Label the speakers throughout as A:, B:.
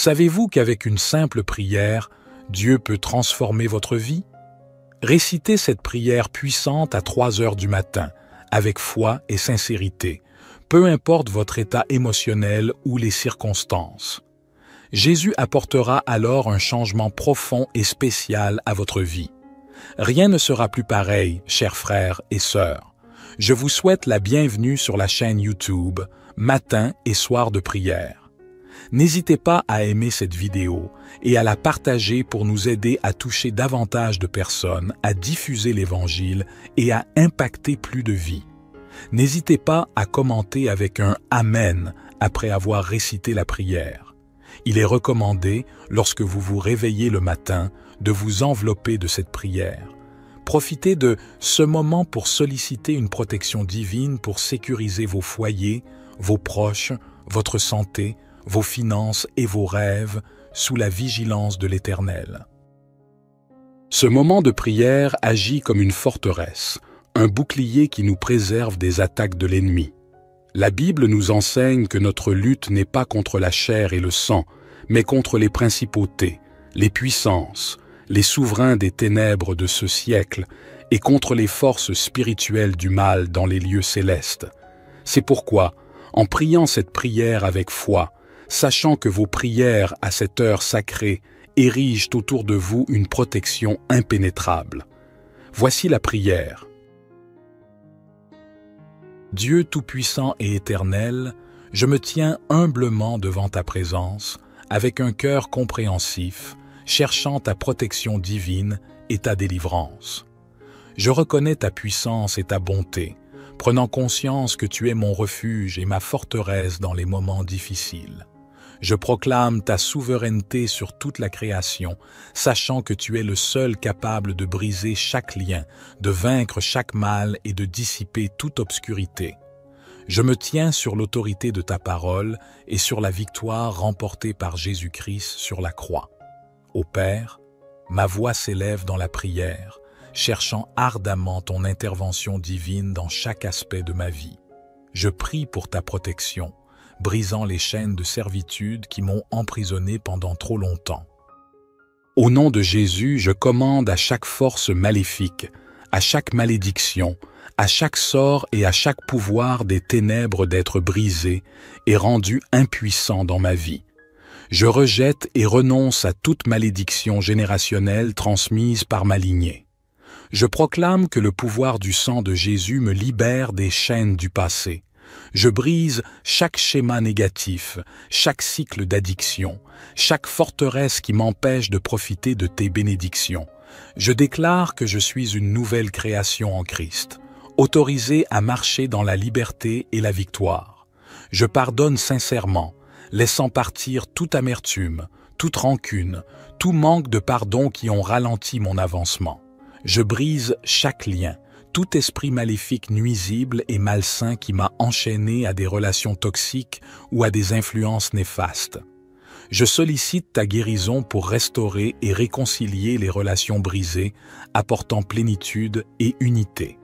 A: Savez-vous qu'avec une simple prière, Dieu peut transformer votre vie? Récitez cette prière puissante à 3 heures du matin, avec foi et sincérité, peu importe votre état émotionnel ou les circonstances. Jésus apportera alors un changement profond et spécial à votre vie. Rien ne sera plus pareil, chers frères et sœurs. Je vous souhaite la bienvenue sur la chaîne YouTube, Matin et Soir de prière. N'hésitez pas à aimer cette vidéo et à la partager pour nous aider à toucher davantage de personnes, à diffuser l'Évangile et à impacter plus de vies. N'hésitez pas à commenter avec un « Amen » après avoir récité la prière. Il est recommandé, lorsque vous vous réveillez le matin, de vous envelopper de cette prière. Profitez de ce moment pour solliciter une protection divine pour sécuriser vos foyers, vos proches, votre santé, vos finances et vos rêves sous la vigilance de l'Éternel. Ce moment de prière agit comme une forteresse, un bouclier qui nous préserve des attaques de l'ennemi. La Bible nous enseigne que notre lutte n'est pas contre la chair et le sang, mais contre les principautés, les puissances, les souverains des ténèbres de ce siècle et contre les forces spirituelles du mal dans les lieux célestes. C'est pourquoi, en priant cette prière avec foi, sachant que vos prières à cette heure sacrée érigent autour de vous une protection impénétrable. Voici la prière. Dieu tout-puissant et éternel, je me tiens humblement devant ta présence, avec un cœur compréhensif, cherchant ta protection divine et ta délivrance. Je reconnais ta puissance et ta bonté, prenant conscience que tu es mon refuge et ma forteresse dans les moments difficiles. Je proclame ta souveraineté sur toute la création, sachant que tu es le seul capable de briser chaque lien, de vaincre chaque mal et de dissiper toute obscurité. Je me tiens sur l'autorité de ta parole et sur la victoire remportée par Jésus-Christ sur la croix. Ô Père, ma voix s'élève dans la prière, cherchant ardemment ton intervention divine dans chaque aspect de ma vie. Je prie pour ta protection, brisant les chaînes de servitude qui m'ont emprisonné pendant trop longtemps. Au nom de Jésus, je commande à chaque force maléfique, à chaque malédiction, à chaque sort et à chaque pouvoir des ténèbres d'être brisés et rendus impuissants dans ma vie. Je rejette et renonce à toute malédiction générationnelle transmise par ma lignée. Je proclame que le pouvoir du sang de Jésus me libère des chaînes du passé. Je brise chaque schéma négatif, chaque cycle d'addiction, chaque forteresse qui m'empêche de profiter de tes bénédictions. Je déclare que je suis une nouvelle création en Christ, autorisée à marcher dans la liberté et la victoire. Je pardonne sincèrement, laissant partir toute amertume, toute rancune, tout manque de pardon qui ont ralenti mon avancement. Je brise chaque lien, tout esprit maléfique nuisible et malsain qui m'a enchaîné à des relations toxiques ou à des influences néfastes. Je sollicite ta guérison pour restaurer et réconcilier les relations brisées, apportant plénitude et unité.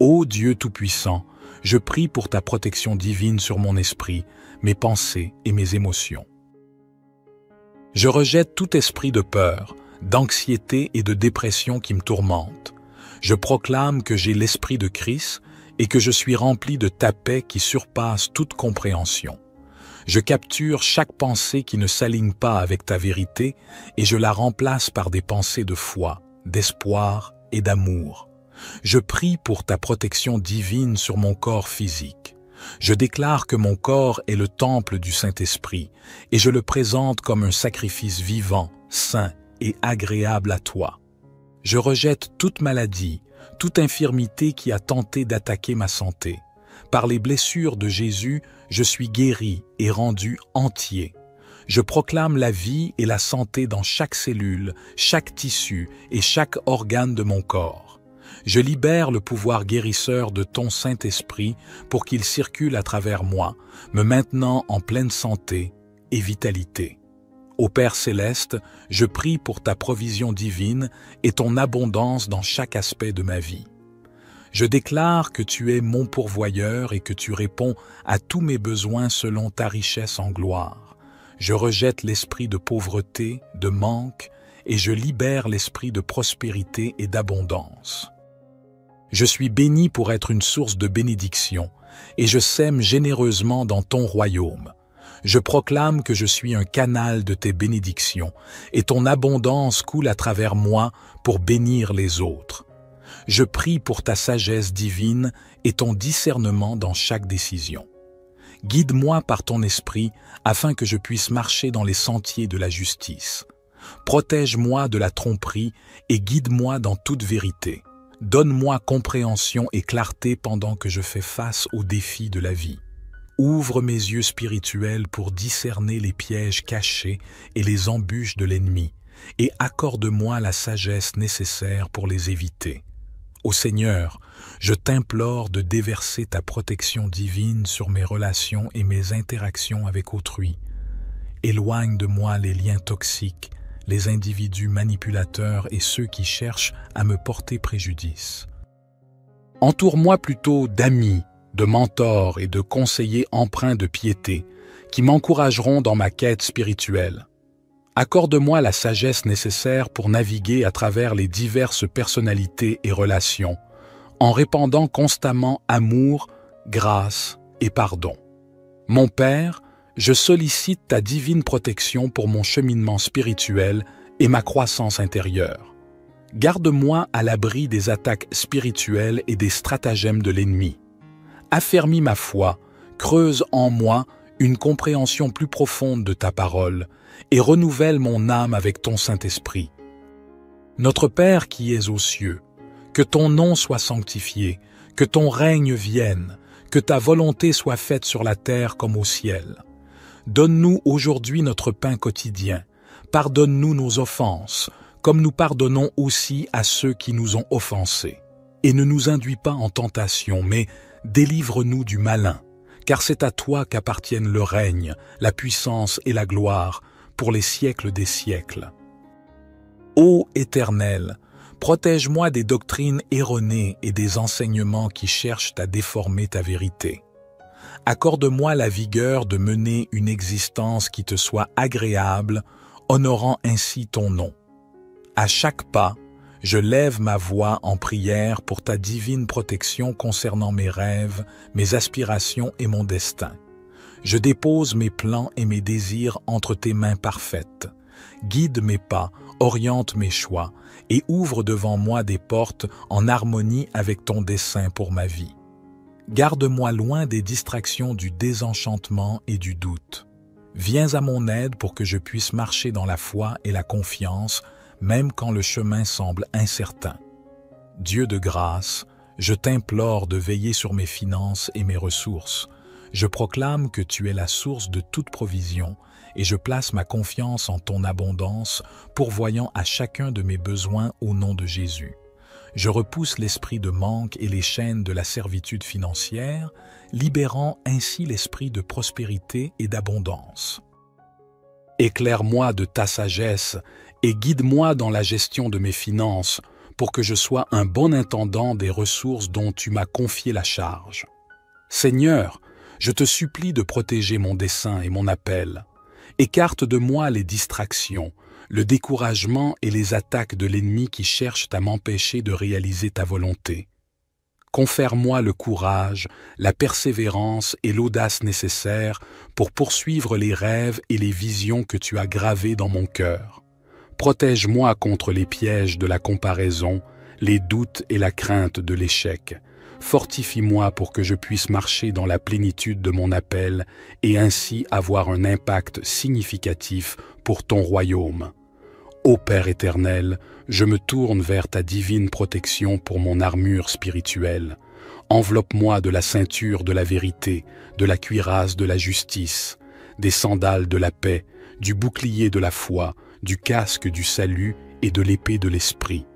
A: Ô Dieu Tout-Puissant, je prie pour ta protection divine sur mon esprit, mes pensées et mes émotions. Je rejette tout esprit de peur, d'anxiété et de dépression qui me tourmente. Je proclame que j'ai l'esprit de Christ et que je suis rempli de ta paix qui surpasse toute compréhension. Je capture chaque pensée qui ne s'aligne pas avec ta vérité et je la remplace par des pensées de foi, d'espoir et d'amour. Je prie pour ta protection divine sur mon corps physique. Je déclare que mon corps est le temple du Saint-Esprit et je le présente comme un sacrifice vivant, saint et agréable à toi. Je rejette toute maladie, toute infirmité qui a tenté d'attaquer ma santé. Par les blessures de Jésus, je suis guéri et rendu entier. Je proclame la vie et la santé dans chaque cellule, chaque tissu et chaque organe de mon corps. Je libère le pouvoir guérisseur de ton Saint-Esprit pour qu'il circule à travers moi, me maintenant en pleine santé et vitalité. Ô Père céleste, je prie pour ta provision divine et ton abondance dans chaque aspect de ma vie. Je déclare que tu es mon pourvoyeur et que tu réponds à tous mes besoins selon ta richesse en gloire. Je rejette l'esprit de pauvreté, de manque, et je libère l'esprit de prospérité et d'abondance. Je suis béni pour être une source de bénédiction, et je sème généreusement dans ton royaume. Je proclame que je suis un canal de tes bénédictions, et ton abondance coule à travers moi pour bénir les autres. Je prie pour ta sagesse divine et ton discernement dans chaque décision. Guide-moi par ton esprit afin que je puisse marcher dans les sentiers de la justice. Protège-moi de la tromperie et guide-moi dans toute vérité. Donne-moi compréhension et clarté pendant que je fais face aux défis de la vie. Ouvre mes yeux spirituels pour discerner les pièges cachés et les embûches de l'ennemi, et accorde-moi la sagesse nécessaire pour les éviter. Ô Seigneur, je t'implore de déverser ta protection divine sur mes relations et mes interactions avec autrui. Éloigne de moi les liens toxiques, les individus manipulateurs et ceux qui cherchent à me porter préjudice. Entoure-moi plutôt d'amis, de mentors et de conseillers empreints de piété qui m'encourageront dans ma quête spirituelle. Accorde-moi la sagesse nécessaire pour naviguer à travers les diverses personnalités et relations, en répandant constamment amour, grâce et pardon. Mon Père, je sollicite ta divine protection pour mon cheminement spirituel et ma croissance intérieure. Garde-moi à l'abri des attaques spirituelles et des stratagèmes de l'ennemi. Affermis ma foi, creuse en moi une compréhension plus profonde de ta parole et renouvelle mon âme avec ton Saint-Esprit. Notre Père qui es aux cieux, que ton nom soit sanctifié, que ton règne vienne, que ta volonté soit faite sur la terre comme au ciel. Donne-nous aujourd'hui notre pain quotidien. Pardonne-nous nos offenses, comme nous pardonnons aussi à ceux qui nous ont offensés. Et ne nous induis pas en tentation, mais délivre-nous du malin, car c'est à toi qu'appartiennent le règne, la puissance et la gloire, pour les siècles des siècles. Ô Éternel, protège-moi des doctrines erronées et des enseignements qui cherchent à déformer ta vérité. Accorde-moi la vigueur de mener une existence qui te soit agréable, honorant ainsi ton nom. À chaque pas, je lève ma voix en prière pour ta divine protection concernant mes rêves, mes aspirations et mon destin. Je dépose mes plans et mes désirs entre tes mains parfaites. Guide mes pas, oriente mes choix et ouvre devant moi des portes en harmonie avec ton dessein pour ma vie. Garde-moi loin des distractions du désenchantement et du doute. Viens à mon aide pour que je puisse marcher dans la foi et la confiance, même quand le chemin semble incertain. Dieu de grâce, je t'implore de veiller sur mes finances et mes ressources. Je proclame que tu es la source de toute provision et je place ma confiance en ton abondance, pourvoyant à chacun de mes besoins au nom de Jésus. Je repousse l'esprit de manque et les chaînes de la servitude financière, libérant ainsi l'esprit de prospérité et d'abondance. Éclaire-moi de ta sagesse et guide-moi dans la gestion de mes finances pour que je sois un bon intendant des ressources dont tu m'as confié la charge. Seigneur, je te supplie de protéger mon dessein et mon appel. Écarte de moi les distractions, le découragement et les attaques de l'ennemi qui cherchent à m'empêcher de réaliser ta volonté. Confère-moi le courage, la persévérance et l'audace nécessaires pour poursuivre les rêves et les visions que tu as gravés dans mon cœur. Protège-moi contre les pièges de la comparaison, les doutes et la crainte de l'échec. Fortifie-moi pour que je puisse marcher dans la plénitude de mon appel et ainsi avoir un impact significatif pour ton royaume. Ô Père éternel, je me tourne vers ta divine protection pour mon armure spirituelle. Enveloppe-moi de la ceinture de la vérité, de la cuirasse de la justice, des sandales de la paix, du bouclier de la foi, du casque du salut et de l'épée de l'esprit.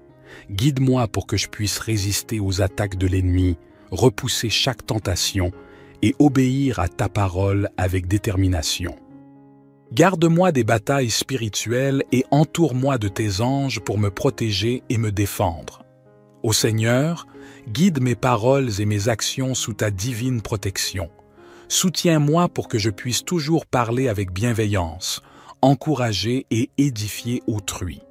A: Guide-moi pour que je puisse résister aux attaques de l'ennemi, repousser chaque tentation et obéir à ta parole avec détermination. Garde-moi des batailles spirituelles et entoure-moi de tes anges pour me protéger et me défendre. Ô Seigneur, guide mes paroles et mes actions sous ta divine protection. Soutiens-moi pour que je puisse toujours parler avec bienveillance, encourager et édifier autrui.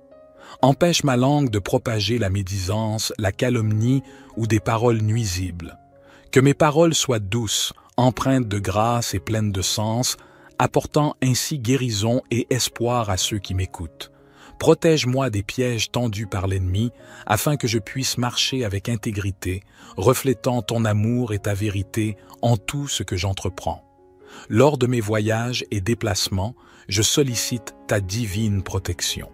A: Empêche ma langue de propager la médisance, la calomnie ou des paroles nuisibles. Que mes paroles soient douces, empreintes de grâce et pleines de sens, apportant ainsi guérison et espoir à ceux qui m'écoutent. Protège-moi des pièges tendus par l'ennemi, afin que je puisse marcher avec intégrité, reflétant ton amour et ta vérité en tout ce que j'entreprends. Lors de mes voyages et déplacements, je sollicite ta divine protection.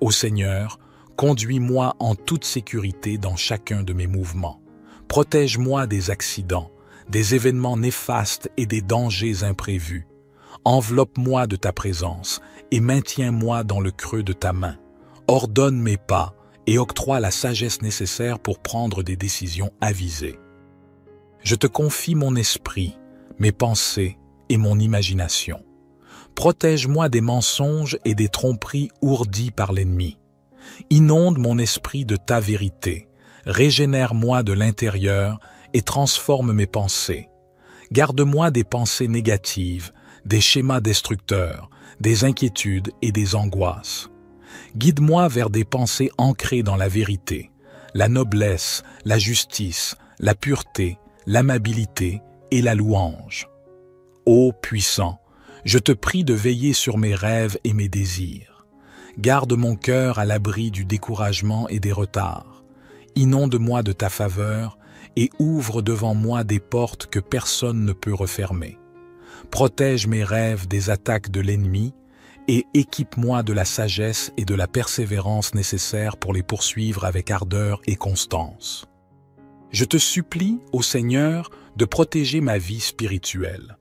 A: Ô Seigneur, conduis-moi en toute sécurité dans chacun de mes mouvements. Protège-moi des accidents, des événements néfastes et des dangers imprévus. Enveloppe-moi de ta présence et maintiens-moi dans le creux de ta main. Ordonne mes pas et octroie la sagesse nécessaire pour prendre des décisions avisées. Je te confie mon esprit, mes pensées et mon imagination. Protège-moi des mensonges et des tromperies ourdies par l'ennemi. Inonde mon esprit de ta vérité, régénère-moi de l'intérieur et transforme mes pensées. Garde-moi des pensées négatives, des schémas destructeurs, des inquiétudes et des angoisses. Guide-moi vers des pensées ancrées dans la vérité, la noblesse, la justice, la pureté, l'amabilité et la louange. Ô puissant, je te prie de veiller sur mes rêves et mes désirs. Garde mon cœur à l'abri du découragement et des retards. Inonde-moi de ta faveur et ouvre devant moi des portes que personne ne peut refermer. Protège mes rêves des attaques de l'ennemi et équipe-moi de la sagesse et de la persévérance nécessaires pour les poursuivre avec ardeur et constance. Je te supplie, ô Seigneur, de protéger ma vie spirituelle.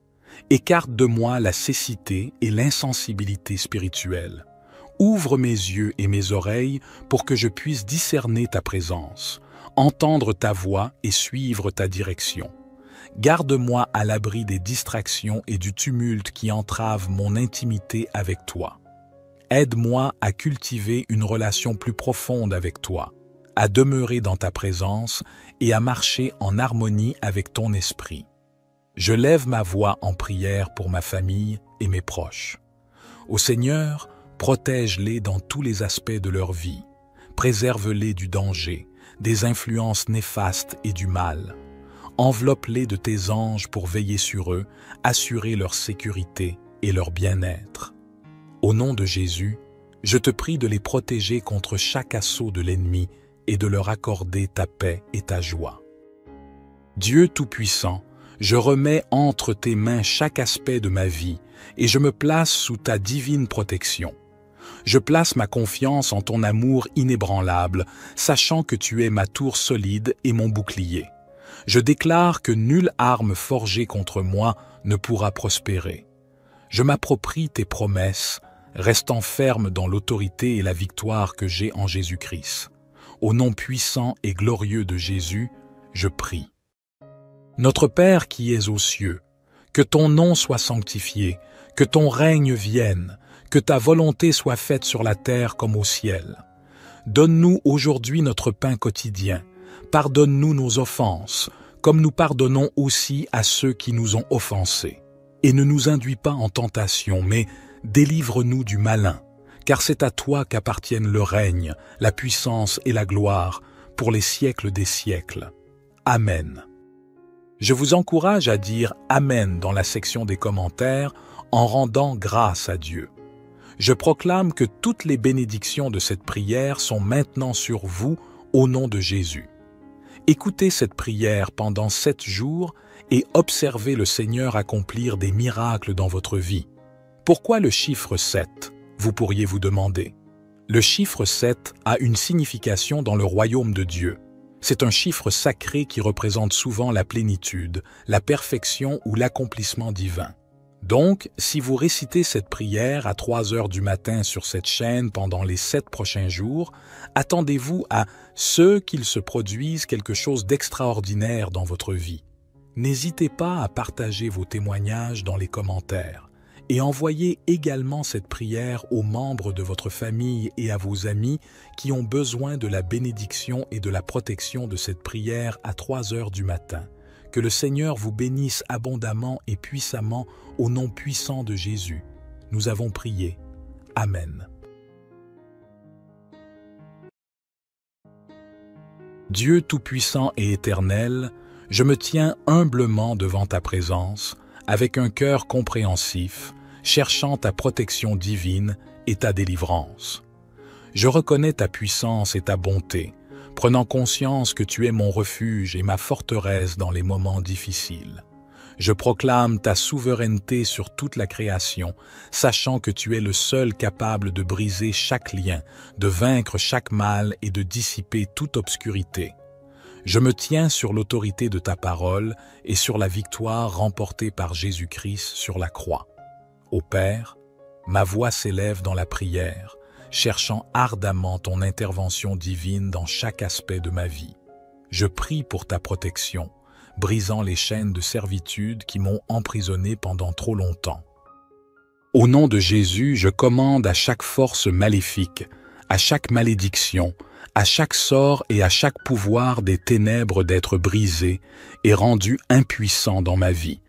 A: Écarte de moi la cécité et l'insensibilité spirituelle. Ouvre mes yeux et mes oreilles pour que je puisse discerner ta présence, entendre ta voix et suivre ta direction. Garde-moi à l'abri des distractions et du tumulte qui entravent mon intimité avec toi. Aide-moi à cultiver une relation plus profonde avec toi, à demeurer dans ta présence et à marcher en harmonie avec ton esprit. Je lève ma voix en prière pour ma famille et mes proches. Ô Seigneur, protège-les dans tous les aspects de leur vie. Préserve-les du danger, des influences néfastes et du mal. Enveloppe-les de tes anges pour veiller sur eux, assurer leur sécurité et leur bien-être. Au nom de Jésus, je te prie de les protéger contre chaque assaut de l'ennemi et de leur accorder ta paix et ta joie. Dieu Tout-Puissant, je remets entre tes mains chaque aspect de ma vie et je me place sous ta divine protection. Je place ma confiance en ton amour inébranlable, sachant que tu es ma tour solide et mon bouclier. Je déclare que nulle arme forgée contre moi ne pourra prospérer. Je m'approprie tes promesses, restant ferme dans l'autorité et la victoire que j'ai en Jésus-Christ. Au nom puissant et glorieux de Jésus, je prie. Notre Père qui es aux cieux, que ton nom soit sanctifié, que ton règne vienne, que ta volonté soit faite sur la terre comme au ciel. Donne-nous aujourd'hui notre pain quotidien. Pardonne-nous nos offenses, comme nous pardonnons aussi à ceux qui nous ont offensés. Et ne nous induis pas en tentation, mais délivre-nous du malin, car c'est à toi qu'appartiennent le règne, la puissance et la gloire, pour les siècles des siècles. Amen. Je vous encourage à dire « Amen » dans la section des commentaires en rendant grâce à Dieu. Je proclame que toutes les bénédictions de cette prière sont maintenant sur vous au nom de Jésus. Écoutez cette prière pendant 7 jours et observez le Seigneur accomplir des miracles dans votre vie. Pourquoi le chiffre 7 ? Vous pourriez vous demander. Le chiffre 7 a une signification dans le royaume de Dieu. C'est un chiffre sacré qui représente souvent la plénitude, la perfection ou l'accomplissement divin. Donc, si vous récitez cette prière à 3 heures du matin sur cette chaîne pendant les 7 prochains jours, attendez-vous à ce qu'il se produise quelque chose d'extraordinaire dans votre vie. N'hésitez pas à partager vos témoignages dans les commentaires et envoyez également cette prière aux membres de votre famille et à vos amis qui ont besoin de la bénédiction et de la protection de cette prière à 3 heures du matin. Que le Seigneur vous bénisse abondamment et puissamment au nom puissant de Jésus. Nous avons prié. Amen. Dieu Tout-Puissant et Éternel, je me tiens humblement devant ta présence, avec un cœur compréhensif, cherchant ta protection divine et ta délivrance. Je reconnais ta puissance et ta bonté, prenant conscience que tu es mon refuge et ma forteresse dans les moments difficiles. Je proclame ta souveraineté sur toute la création, sachant que tu es le seul capable de briser chaque lien, de vaincre chaque mal et de dissiper toute obscurité. Je me tiens sur l'autorité de ta parole et sur la victoire remportée par Jésus-Christ sur la croix. Ô Père, ma voix s'élève dans la prière, cherchant ardemment ton intervention divine dans chaque aspect de ma vie. Je prie pour ta protection, brisant les chaînes de servitude qui m'ont emprisonné pendant trop longtemps. Au nom de Jésus, je commande à chaque force maléfique, à chaque malédiction, à chaque sort et à chaque pouvoir des ténèbres d'être brisés et rendus impuissants dans ma vie.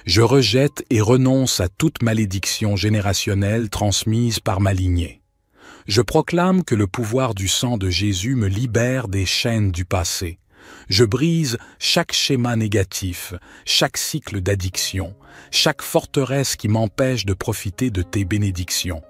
A: Je rejette et renonce à toute malédiction générationnelle transmise par ma lignée. Je proclame que le pouvoir du sang de Jésus me libère des chaînes du passé. Je brise chaque schéma négatif, chaque cycle d'addiction, chaque forteresse qui m'empêche de profiter de tes bénédictions.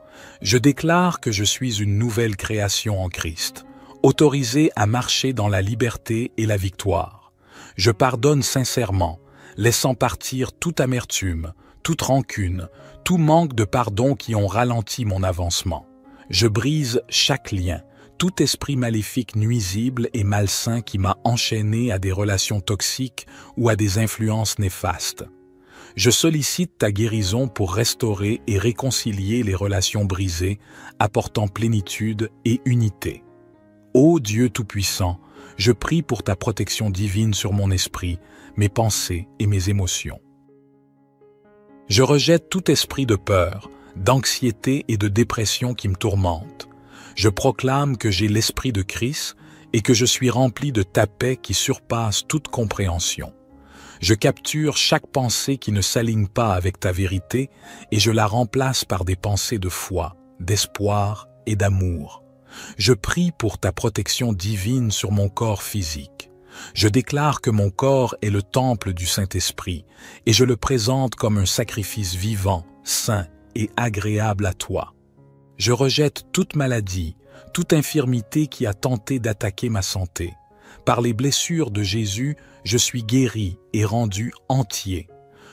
A: Je déclare que je suis une nouvelle création en Christ, autorisée à marcher dans la liberté et la victoire. Je pardonne sincèrement, laissant partir toute amertume, toute rancune, tout manque de pardon qui ont ralenti mon avancement. Je brise chaque lien, tout esprit maléfique nuisible et malsain qui m'a enchaîné à des relations toxiques ou à des influences néfastes. Je sollicite ta guérison pour restaurer et réconcilier les relations brisées, apportant plénitude et unité. Ô Dieu Tout-Puissant, je prie pour ta protection divine sur mon esprit, mes pensées et mes émotions. Je rejette tout esprit de peur, d'anxiété et de dépression qui me tourmente. Je proclame que j'ai l'esprit de Christ et que je suis rempli de ta paix qui surpasse toute compréhension. Je capture chaque pensée qui ne s'aligne pas avec ta vérité et je la remplace par des pensées de foi, d'espoir et d'amour. Je prie pour ta protection divine sur mon corps physique. Je déclare que mon corps est le temple du Saint-Esprit et je le présente comme un sacrifice vivant, saint et agréable à toi. Je rejette toute maladie, toute infirmité qui a tenté d'attaquer ma santé. Par les blessures de Jésus, je suis guéri et rendu entier.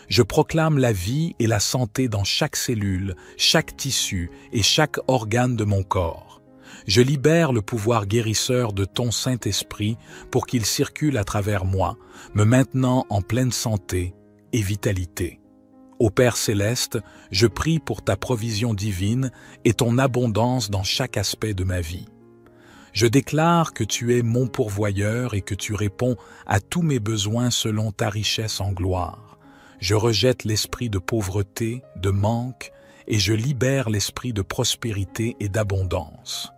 A: Je proclame la vie et la santé dans chaque cellule, chaque tissu et chaque organe de mon corps. Je libère le pouvoir guérisseur de ton Saint-Esprit pour qu'il circule à travers moi, me maintenant en pleine santé et vitalité. Ô Père céleste, je prie pour ta provision divine et ton abondance dans chaque aspect de ma vie. Je déclare que tu es mon pourvoyeur et que tu réponds à tous mes besoins selon ta richesse en gloire. Je rejette l'esprit de pauvreté, de manque, et je libère l'esprit de prospérité et d'abondance.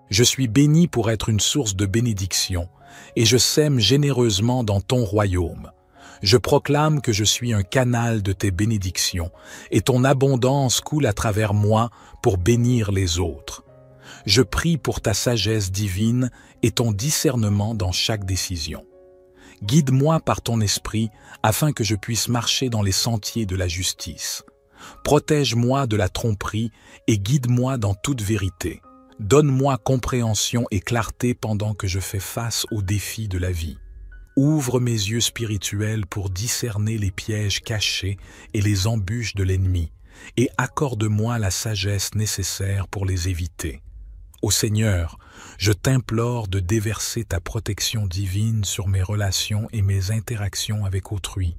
A: Je suis béni pour être une source de bénédiction, et je sème généreusement dans ton royaume. Je proclame que je suis un canal de tes bénédictions, et ton abondance coule à travers moi pour bénir les autres. Je prie pour ta sagesse divine et ton discernement dans chaque décision. Guide-moi par ton esprit afin que je puisse marcher dans les sentiers de la justice. Protège-moi de la tromperie et guide-moi dans toute vérité. Donne-moi compréhension et clarté pendant que je fais face aux défis de la vie. Ouvre mes yeux spirituels pour discerner les pièges cachés et les embûches de l'ennemi, et accorde-moi la sagesse nécessaire pour les éviter. Ô Seigneur, je t'implore de déverser ta protection divine sur mes relations et mes interactions avec autrui.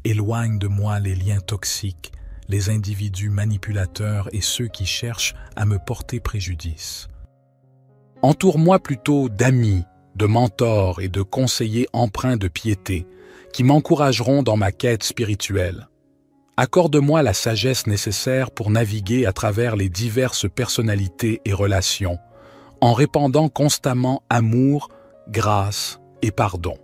A: Éloigne de moi les liens toxiques, les individus manipulateurs et ceux qui cherchent à me porter préjudice. Entoure-moi plutôt d'amis, de mentors et de conseillers empreints de piété qui m'encourageront dans ma quête spirituelle. Accorde-moi la sagesse nécessaire pour naviguer à travers les diverses personnalités et relations, en répandant constamment amour, grâce et pardon.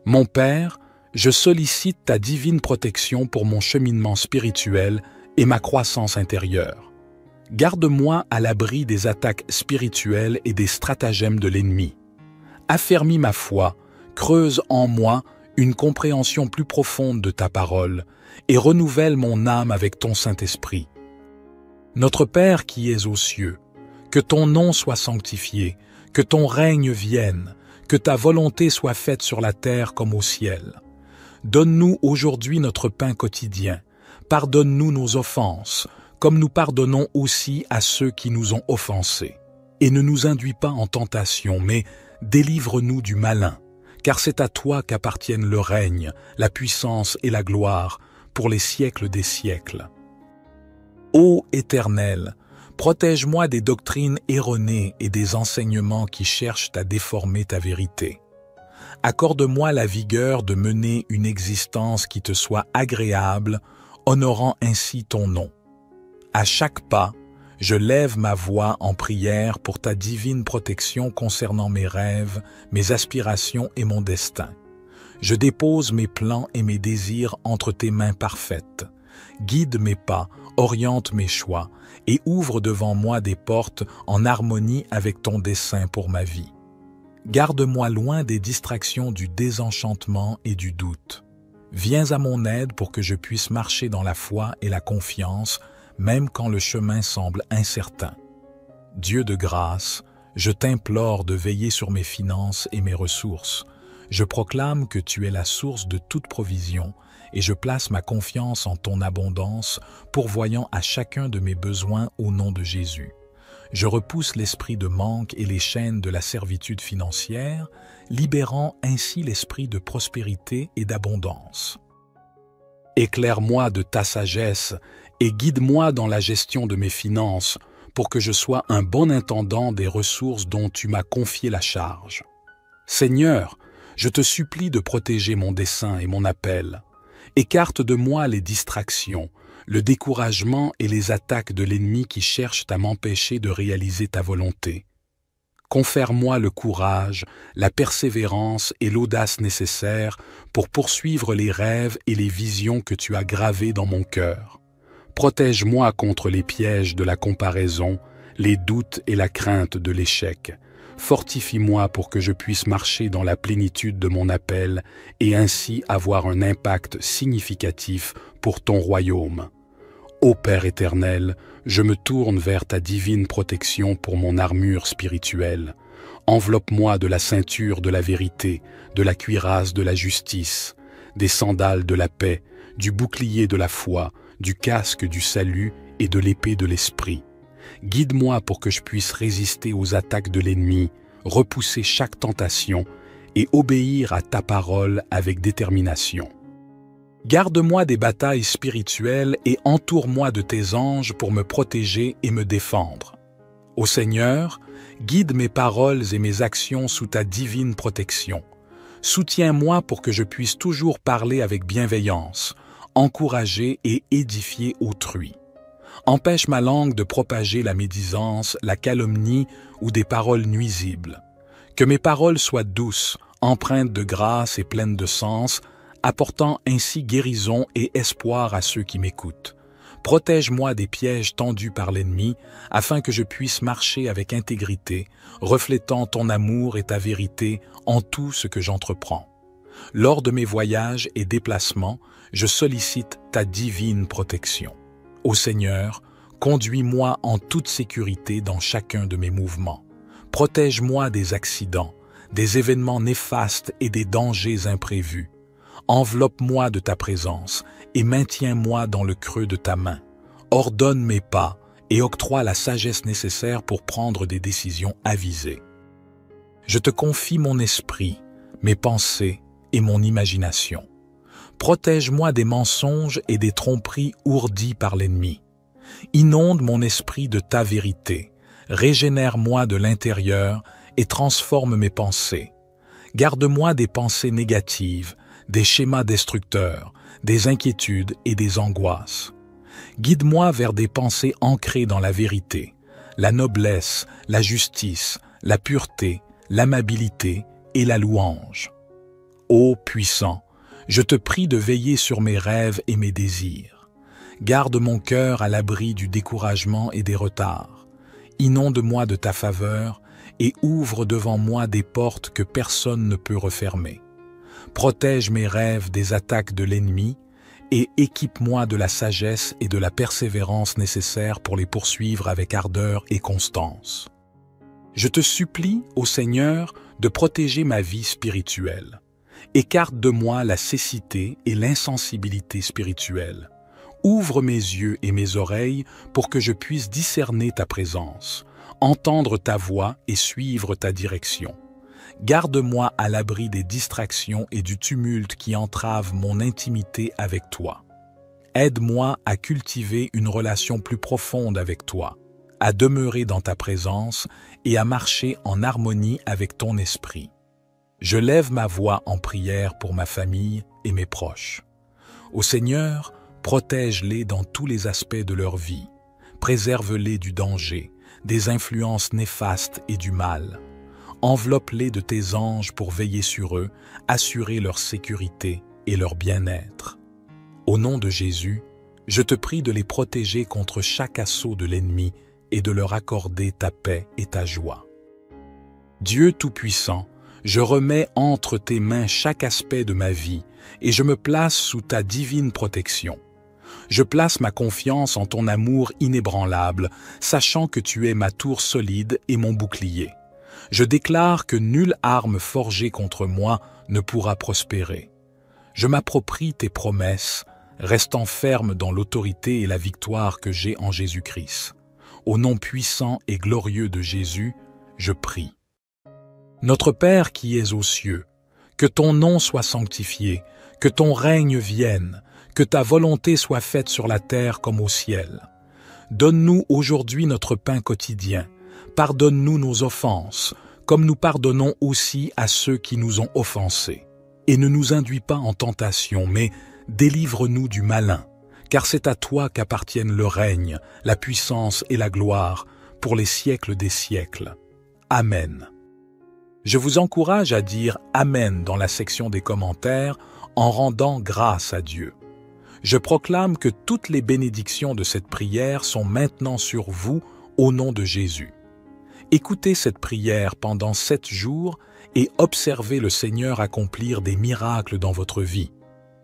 A: Mon Père, Je sollicite ta divine protection pour mon cheminement spirituel et ma croissance intérieure. Garde-moi à l'abri des attaques spirituelles et des stratagèmes de l'ennemi. Affermis ma foi, creuse en moi une compréhension plus profonde de ta parole et renouvelle mon âme avec ton Saint-Esprit. Notre Père qui es aux cieux, que ton nom soit sanctifié, que ton règne vienne, que ta volonté soit faite sur la terre comme au ciel. Donne-nous aujourd'hui notre pain quotidien. Pardonne-nous nos offenses, comme nous pardonnons aussi à ceux qui nous ont offensés. Et ne nous induis pas en tentation, mais délivre-nous du malin, car c'est à toi qu'appartiennent le règne, la puissance et la gloire, pour les siècles des siècles. Ô Éternel, protège-moi des doctrines erronées et des enseignements qui cherchent à déformer ta vérité. Accorde-moi la vigueur de mener une existence qui te soit agréable, honorant ainsi ton nom. À chaque pas, je lève ma voix en prière pour ta divine protection concernant mes rêves, mes aspirations et mon destin. Je dépose mes plans et mes désirs entre tes mains parfaites. Guide mes pas, oriente mes choix et ouvre devant moi des portes en harmonie avec ton dessein pour ma vie. Garde-moi loin des distractions du désenchantement et du doute. Viens à mon aide pour que je puisse marcher dans la foi et la confiance, même quand le chemin semble incertain. Dieu de grâce, je t'implore de veiller sur mes finances et mes ressources. Je proclame que tu es la source de toute provision et je place ma confiance en ton abondance, pourvoyant à chacun de mes besoins au nom de Jésus. Je repousse l'esprit de manque et les chaînes de la servitude financière, libérant ainsi l'esprit de prospérité et d'abondance. Éclaire-moi de ta sagesse et guide-moi dans la gestion de mes finances pour que je sois un bon intendant des ressources dont tu m'as confié la charge. Seigneur, je te supplie de protéger mon dessein et mon appel. Écarte de moi les distractions, le découragement et les attaques de l'ennemi qui cherchent à m'empêcher de réaliser ta volonté. Confère-moi le courage, la persévérance et l'audace nécessaires pour poursuivre les rêves et les visions que tu as gravés dans mon cœur. Protège-moi contre les pièges de la comparaison, les doutes et la crainte de l'échec. Fortifie-moi pour que je puisse marcher dans la plénitude de mon appel et ainsi avoir un impact significatif pour ton royaume. Ô Père éternel, je me tourne vers ta divine protection pour mon armure spirituelle. Enveloppe-moi de la ceinture de la vérité, de la cuirasse de la justice, des sandales de la paix, du bouclier de la foi, du casque du salut et de l'épée de l'esprit. Guide-moi pour que je puisse résister aux attaques de l'ennemi, repousser chaque tentation et obéir à ta parole avec détermination. Garde-moi des batailles spirituelles et entoure-moi de tes anges pour me protéger et me défendre. Ô Seigneur, guide mes paroles et mes actions sous ta divine protection. Soutiens-moi pour que je puisse toujours parler avec bienveillance, encourager et édifier autrui. Empêche ma langue de propager la médisance, la calomnie ou des paroles nuisibles. Que mes paroles soient douces, empreintes de grâce et pleines de sens, apportant ainsi guérison et espoir à ceux qui m'écoutent. Protège-moi des pièges tendus par l'ennemi, afin que je puisse marcher avec intégrité, reflétant ton amour et ta vérité en tout ce que j'entreprends. Lors de mes voyages et déplacements, je sollicite ta divine protection. Ô Seigneur, conduis-moi en toute sécurité dans chacun de mes mouvements. Protège-moi des accidents, des événements néfastes et des dangers imprévus. Enveloppe-moi de ta présence et maintiens-moi dans le creux de ta main. Ordonne mes pas et octroie la sagesse nécessaire pour prendre des décisions avisées. Je te confie mon esprit, mes pensées et mon imagination. Protège-moi des mensonges et des tromperies ourdies par l'ennemi. Inonde mon esprit de ta vérité, régénère-moi de l'intérieur et transforme mes pensées. Garde-moi des pensées négatives, des schémas destructeurs, des inquiétudes et des angoisses. Guide-moi vers des pensées ancrées dans la vérité, la noblesse, la justice, la pureté, l'amabilité et la louange. Ô puissant, Je te prie de veiller sur mes rêves et mes désirs. Garde mon cœur à l'abri du découragement et des retards. Inonde-moi de ta faveur et ouvre devant moi des portes que personne ne peut refermer. Protège mes rêves des attaques de l'ennemi et équipe-moi de la sagesse et de la persévérance nécessaires pour les poursuivre avec ardeur et constance. Je te supplie, ô Seigneur, de protéger ma vie spirituelle. Écarte de moi la cécité et l'insensibilité spirituelle. Ouvre mes yeux et mes oreilles pour que je puisse discerner ta présence, entendre ta voix et suivre ta direction. Garde-moi à l'abri des distractions et du tumulte qui entravent mon intimité avec toi. Aide-moi à cultiver une relation plus profonde avec toi, à demeurer dans ta présence et à marcher en harmonie avec ton esprit. Je lève ma voix en prière pour ma famille et mes proches. Ô Seigneur, protège-les dans tous les aspects de leur vie. Préserve-les du danger, des influences néfastes et du mal. Enveloppe-les de tes anges pour veiller sur eux, assurer leur sécurité et leur bien-être. Au nom de Jésus, je te prie de les protéger contre chaque assaut de l'ennemi et de leur accorder ta paix et ta joie. Dieu Tout-Puissant, je remets entre tes mains chaque aspect de ma vie et je me place sous ta divine protection. Je place ma confiance en ton amour inébranlable, sachant que tu es ma tour solide et mon bouclier. Je déclare que nulle arme forgée contre moi ne pourra prospérer. Je m'approprie tes promesses, restant ferme dans l'autorité et la victoire que j'ai en Jésus-Christ. Au nom puissant et glorieux de Jésus, je prie. Notre Père qui es aux cieux, que ton nom soit sanctifié, que ton règne vienne, que ta volonté soit faite sur la terre comme au ciel. Donne-nous aujourd'hui notre pain quotidien. Pardonne-nous nos offenses, comme nous pardonnons aussi à ceux qui nous ont offensés. Et ne nous induis pas en tentation, mais délivre-nous du malin, car c'est à toi qu'appartiennent le règne, la puissance et la gloire, pour les siècles des siècles. Amen. Je vous encourage à dire « Amen » dans la section des commentaires en rendant grâce à Dieu. Je proclame que toutes les bénédictions de cette prière sont maintenant sur vous au nom de Jésus. Écoutez cette prière pendant 7 jours et observez le Seigneur accomplir des miracles dans votre vie.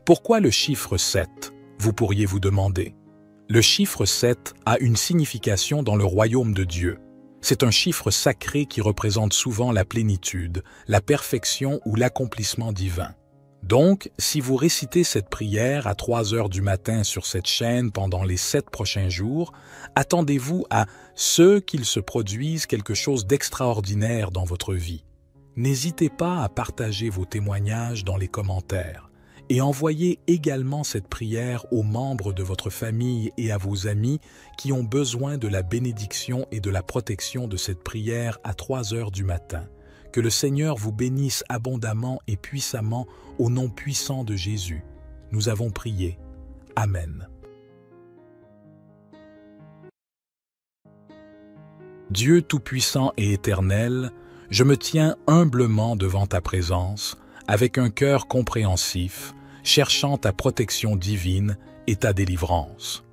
A: Pourquoi le chiffre 7 ? Vous pourriez vous demander. Le chiffre 7 a une signification dans le royaume de Dieu. C'est un chiffre sacré qui représente souvent la plénitude, la perfection ou l'accomplissement divin. Donc, si vous récitez cette prière à 3 heures du matin sur cette chaîne pendant les 7 prochains jours, attendez-vous à ce qu'il se produise quelque chose d'extraordinaire dans votre vie. N'hésitez pas à partager vos témoignages dans les commentaires et envoyez également cette prière aux membres de votre famille et à vos amis qui ont besoin de la bénédiction et de la protection de cette prière à 3 heures du matin. Que le Seigneur vous bénisse abondamment et puissamment au nom puissant de Jésus. Nous avons prié. Amen. Dieu Tout-Puissant et Éternel, je me tiens humblement devant ta présence, avec un cœur compréhensif, cherchant ta protection divine et ta délivrance.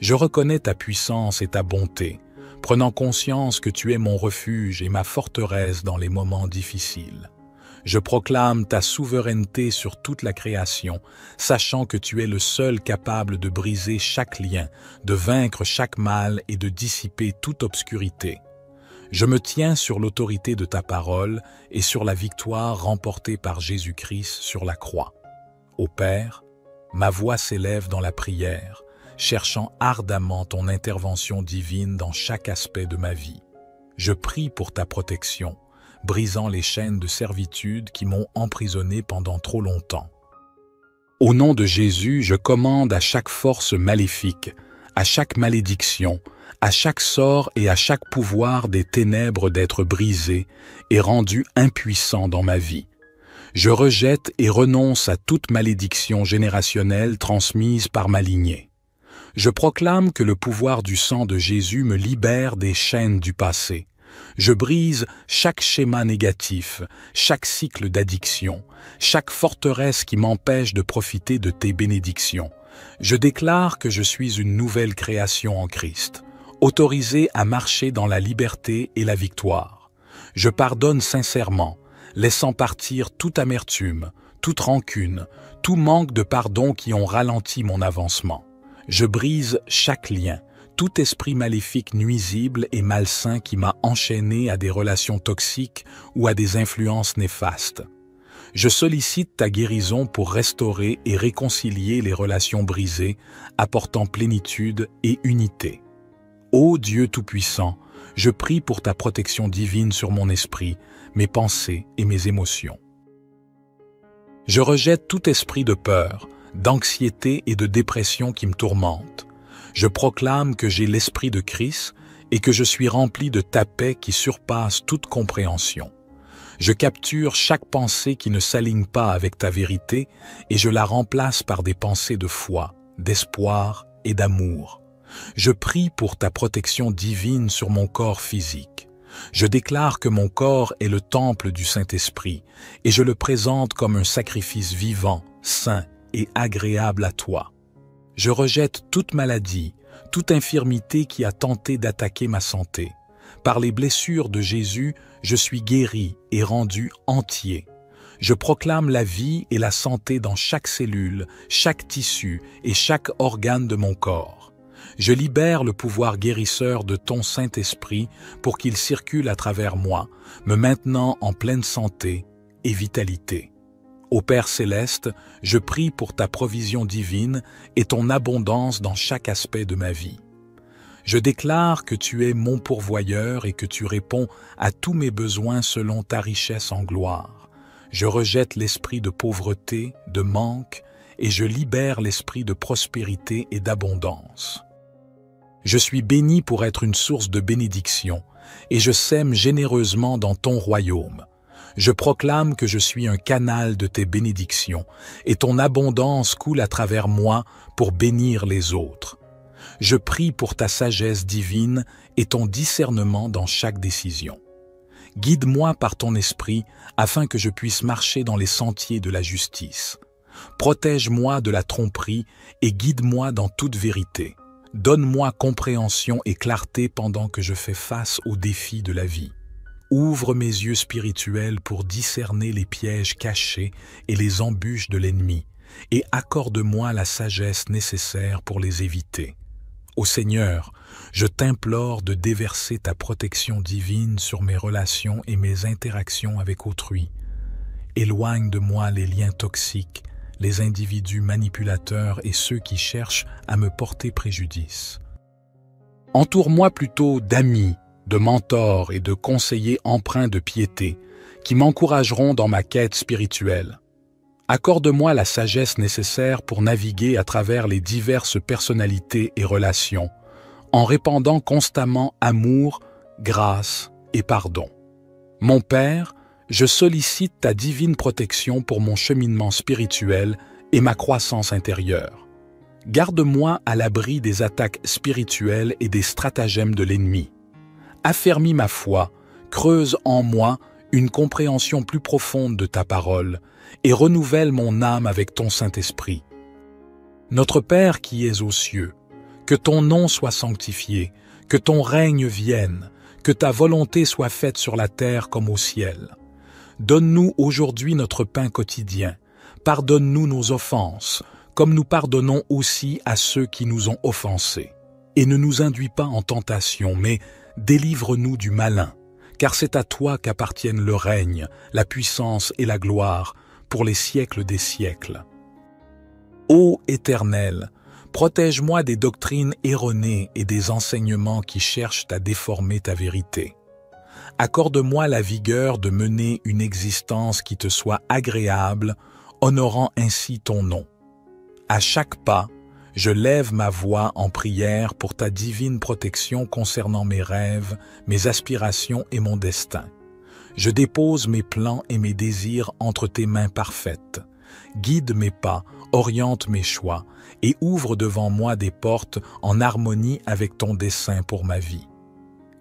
A: Je reconnais ta puissance et ta bonté, prenant conscience que tu es mon refuge et ma forteresse dans les moments difficiles. Je proclame ta souveraineté sur toute la création, sachant que tu es le seul capable de briser chaque lien, de vaincre chaque mal et de dissiper toute obscurité. Je me tiens sur l'autorité de ta parole et sur la victoire remportée par Jésus-Christ sur la croix. Ô Père, ma voix s'élève dans la prière, cherchant ardemment ton intervention divine dans chaque aspect de ma vie. Je prie pour ta protection, brisant les chaînes de servitude qui m'ont emprisonné pendant trop longtemps. Au nom de Jésus, je commande à chaque force maléfique, à chaque malédiction, à chaque sort et à chaque pouvoir des ténèbres d'être brisés et rendus impuissants dans ma vie. Je rejette et renonce à toute malédiction générationnelle transmise par ma lignée. Je proclame que le pouvoir du sang de Jésus me libère des chaînes du passé, Je brise chaque schéma négatif, chaque cycle d'addiction, chaque forteresse qui m'empêche de profiter de tes bénédictions. Je déclare que je suis une nouvelle création en Christ, autorisée à marcher dans la liberté et la victoire. Je pardonne sincèrement, laissant partir toute amertume, toute rancune, tout manque de pardon qui ont ralenti mon avancement. Je brise chaque lien, tout esprit maléfique nuisible et malsain qui m'a enchaîné à des relations toxiques ou à des influences néfastes. Je sollicite ta guérison pour restaurer et réconcilier les relations brisées, apportant plénitude et unité. Ô Dieu Tout-Puissant, je prie pour ta protection divine sur mon esprit, mes pensées et mes émotions. Je rejette tout esprit de peur, d'anxiété et de dépression qui me tourmente. Je proclame que j'ai l'esprit de Christ et que je suis rempli de ta paix qui surpasse toute compréhension. Je capture chaque pensée qui ne s'aligne pas avec ta vérité et je la remplace par des pensées de foi, d'espoir et d'amour. Je prie pour ta protection divine sur mon corps physique. Je déclare que mon corps est le temple du Saint-Esprit et je le présente comme un sacrifice vivant, saint et agréable à toi. Je rejette toute maladie, toute infirmité qui a tenté d'attaquer ma santé. Par les blessures de Jésus, je suis guéri et rendu entier. Je proclame la vie et la santé dans chaque cellule, chaque tissu et chaque organe de mon corps. Je libère le pouvoir guérisseur de ton Saint-Esprit pour qu'il circule à travers moi, me maintenant en pleine santé et vitalité. Ô Père céleste, je prie pour ta provision divine et ton abondance dans chaque aspect de ma vie. Je déclare que tu es mon pourvoyeur et que tu réponds à tous mes besoins selon ta richesse en gloire. Je rejette l'esprit de pauvreté, de manque, et je libère l'esprit de prospérité et d'abondance. Je suis béni pour être une source de bénédiction, et je sème généreusement dans ton royaume. Je proclame que je suis un canal de tes bénédictions, et ton abondance coule à travers moi pour bénir les autres. Je prie pour ta sagesse divine et ton discernement dans chaque décision. Guide-moi par ton esprit afin que je puisse marcher dans les sentiers de la justice. Protège-moi de la tromperie et guide-moi dans toute vérité. Donne-moi compréhension et clarté pendant que je fais face aux défis de la vie. Ouvre mes yeux spirituels pour discerner les pièges cachés et les embûches de l'ennemi, et accorde-moi la sagesse nécessaire pour les éviter. Ô Seigneur, je t'implore de déverser ta protection divine sur mes relations et mes interactions avec autrui. Éloigne de moi les liens toxiques, les individus manipulateurs et ceux qui cherchent à me porter préjudice. Entoure-moi plutôt d'amis, de mentors et de conseillers empreints de piété qui m'encourageront dans ma quête spirituelle. Accorde-moi la sagesse nécessaire pour naviguer à travers les diverses personnalités et relations, en répandant constamment amour, grâce et pardon. Mon Père, je sollicite ta divine protection pour mon cheminement spirituel et ma croissance intérieure. Garde-moi à l'abri des attaques spirituelles et des stratagèmes de l'ennemi. Affermis ma foi, creuse en moi une compréhension plus profonde de ta parole et renouvelle mon âme avec ton Saint-Esprit. Notre Père qui es aux cieux, que ton nom soit sanctifié, que ton règne vienne, que ta volonté soit faite sur la terre comme au ciel. Donne-nous aujourd'hui notre pain quotidien. Pardonne-nous nos offenses, comme nous pardonnons aussi à ceux qui nous ont offensés. Et ne nous induis pas en tentation, mais délivre-nous du malin, car c'est à toi qu'appartiennent le règne, la puissance et la gloire, pour les siècles des siècles. Ô Éternel, protège-moi des doctrines erronées et des enseignements qui cherchent à déformer ta vérité. Accorde-moi la vigueur de mener une existence qui te soit agréable, honorant ainsi ton nom. À chaque pas, je lève ma voix en prière pour ta divine protection concernant mes rêves, mes aspirations et mon destin. Je dépose mes plans et mes désirs entre tes mains parfaites. Guide mes pas, oriente mes choix et ouvre devant moi des portes en harmonie avec ton dessein pour ma vie.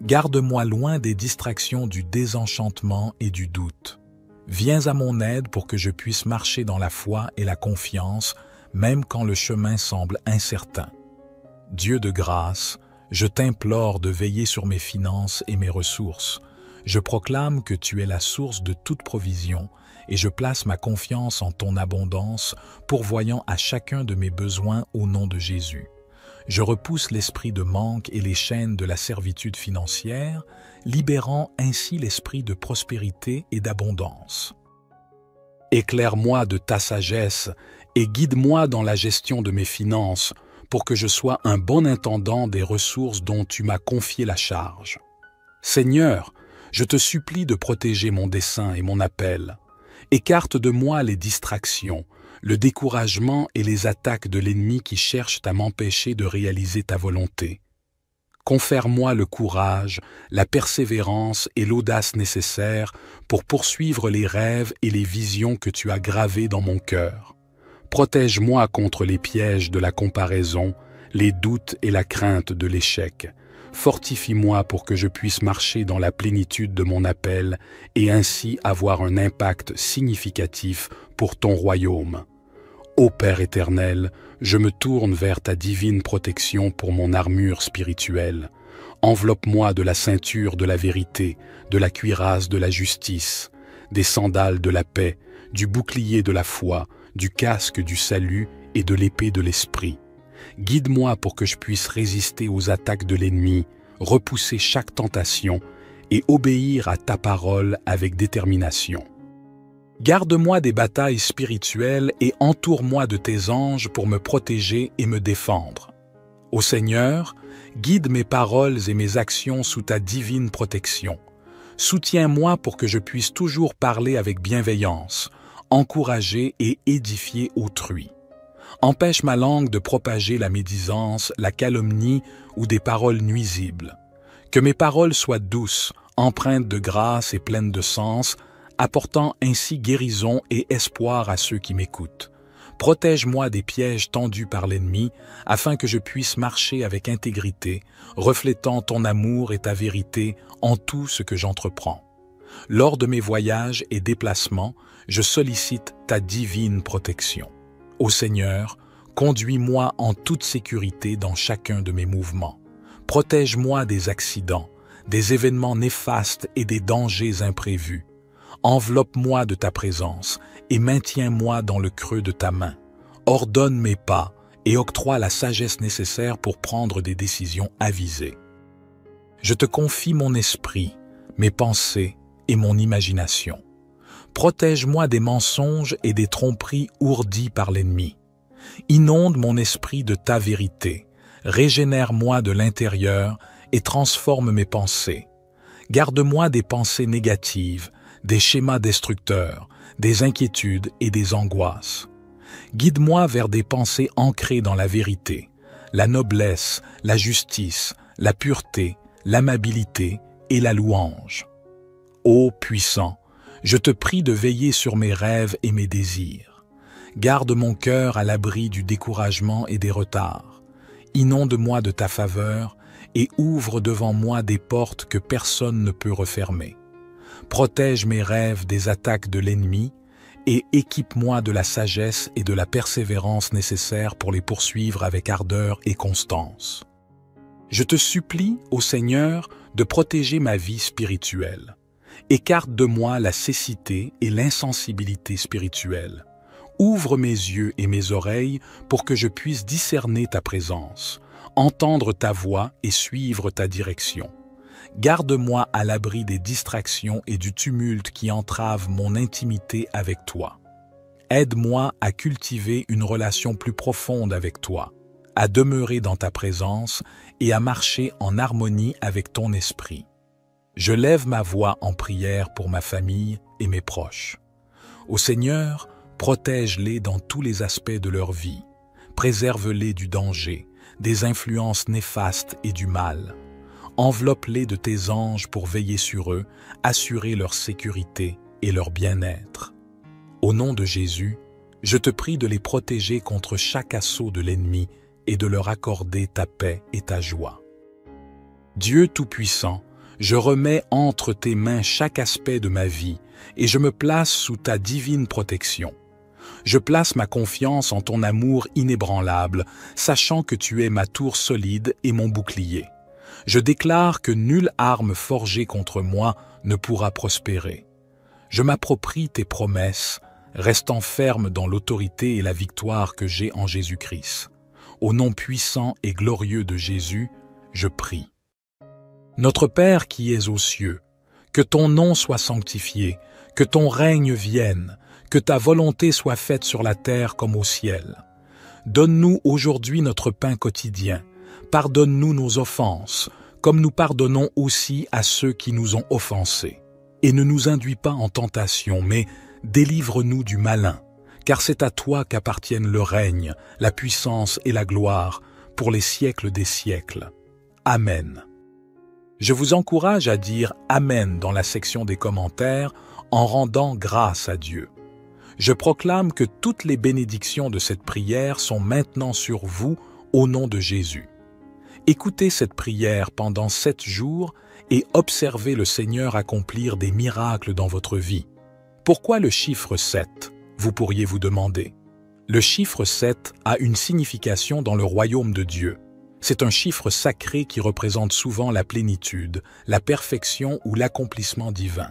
A: Garde-moi loin des distractions du désenchantement et du doute. Viens à mon aide pour que je puisse marcher dans la foi et la confiance, même quand le chemin semble incertain. Dieu de grâce, je t'implore de veiller sur mes finances et mes ressources. Je proclame que tu es la source de toute provision et je place ma confiance en ton abondance, pourvoyant à chacun de mes besoins au nom de Jésus. Je repousse l'esprit de manque et les chaînes de la servitude financière, libérant ainsi l'esprit de prospérité et d'abondance. Éclaire-moi de ta sagesse et guide-moi dans la gestion de mes finances pour que je sois un bon intendant des ressources dont tu m'as confié la charge. Seigneur, je te supplie de protéger mon dessein et mon appel. Écarte de moi les distractions, le découragement et les attaques de l'ennemi qui cherchent à m'empêcher de réaliser ta volonté. Confère-moi le courage, la persévérance et l'audace nécessaires pour poursuivre les rêves et les visions que tu as gravés dans mon cœur. Protège-moi contre les pièges de la comparaison, les doutes et la crainte de l'échec. Fortifie-moi pour que je puisse marcher dans la plénitude de mon appel et ainsi avoir un impact significatif pour ton royaume. Ô Père éternel, je me tourne vers ta divine protection pour mon armure spirituelle. Enveloppe-moi de la ceinture de la vérité, de la cuirasse de la justice, des sandales de la paix, du bouclier de la foi, du casque du salut et de l'épée de l'esprit. Guide-moi pour que je puisse résister aux attaques de l'ennemi, repousser chaque tentation et obéir à ta parole avec détermination. Garde-moi des batailles spirituelles et entoure-moi de tes anges pour me protéger et me défendre. Ô Seigneur, guide mes paroles et mes actions sous ta divine protection. Soutiens-moi pour que je puisse toujours parler avec bienveillance, encourager et édifier autrui. Empêche ma langue de propager la médisance, la calomnie ou des paroles nuisibles. Que mes paroles soient douces, empreintes de grâce et pleines de sens, apportant ainsi guérison et espoir à ceux qui m'écoutent. Protège-moi des pièges tendus par l'ennemi, afin que je puisse marcher avec intégrité, reflétant ton amour et ta vérité en tout ce que j'entreprends. Lors de mes voyages et déplacements, je sollicite ta divine protection. Ô Seigneur, conduis-moi en toute sécurité dans chacun de mes mouvements. Protège-moi des accidents, des événements néfastes et des dangers imprévus. Enveloppe-moi de ta présence et maintiens-moi dans le creux de ta main. Ordonne mes pas et octroie la sagesse nécessaire pour prendre des décisions avisées. Je te confie mon esprit, mes pensées et mon imagination. Protège-moi des mensonges et des tromperies ourdies par l'ennemi. Inonde mon esprit de ta vérité, régénère-moi de l'intérieur et transforme mes pensées. Garde-moi des pensées négatives, des schémas destructeurs, des inquiétudes et des angoisses. Guide-moi vers des pensées ancrées dans la vérité, la noblesse, la justice, la pureté, l'amabilité et la louange. Ô puissant, je te prie de veiller sur mes rêves et mes désirs. Garde mon cœur à l'abri du découragement et des retards. Inonde-moi de ta faveur et ouvre devant moi des portes que personne ne peut refermer. Protège mes rêves des attaques de l'ennemi et équipe-moi de la sagesse et de la persévérance nécessaires pour les poursuivre avec ardeur et constance. Je te supplie, ô Seigneur, de protéger ma vie spirituelle. Écarte de moi la cécité et l'insensibilité spirituelle. Ouvre mes yeux et mes oreilles pour que je puisse discerner ta présence, entendre ta voix et suivre ta direction. Garde-moi à l'abri des distractions et du tumulte qui entravent mon intimité avec toi. Aide-moi à cultiver une relation plus profonde avec toi, à demeurer dans ta présence et à marcher en harmonie avec ton esprit. Je lève ma voix en prière pour ma famille et mes proches. Ô Seigneur, protège-les dans tous les aspects de leur vie. Préserve-les du danger, des influences néfastes et du mal. Enveloppe-les de tes anges pour veiller sur eux, assurer leur sécurité et leur bien-être. Au nom de Jésus, je te prie de les protéger contre chaque assaut de l'ennemi et de leur accorder ta paix et ta joie. Dieu Tout-Puissant, Je remets entre tes mains chaque aspect de ma vie et je me place sous ta divine protection. Je place ma confiance en ton amour inébranlable, sachant que tu es ma tour solide et mon bouclier. Je déclare que nulle arme forgée contre moi ne pourra prospérer. Je m'approprie tes promesses, restant ferme dans l'autorité et la victoire que j'ai en Jésus-Christ. Au nom puissant et glorieux de Jésus, je prie. Notre Père qui es aux cieux, que ton nom soit sanctifié, que ton règne vienne, que ta volonté soit faite sur la terre comme au ciel. Donne-nous aujourd'hui notre pain quotidien. Pardonne-nous nos offenses, comme nous pardonnons aussi à ceux qui nous ont offensés. Et ne nous induis pas en tentation, mais délivre-nous du malin, car c'est à toi qu'appartiennent le règne, la puissance et la gloire, pour les siècles des siècles. Amen. Je vous encourage à dire « Amen » dans la section des commentaires en rendant grâce à Dieu. Je proclame que toutes les bénédictions de cette prière sont maintenant sur vous au nom de Jésus. Écoutez cette prière pendant 7 jours et observez le Seigneur accomplir des miracles dans votre vie. Pourquoi le chiffre 7, vous pourriez vous demander? Le chiffre 7 a une signification dans le royaume de Dieu. C'est un chiffre sacré qui représente souvent la plénitude, la perfection ou l'accomplissement divin.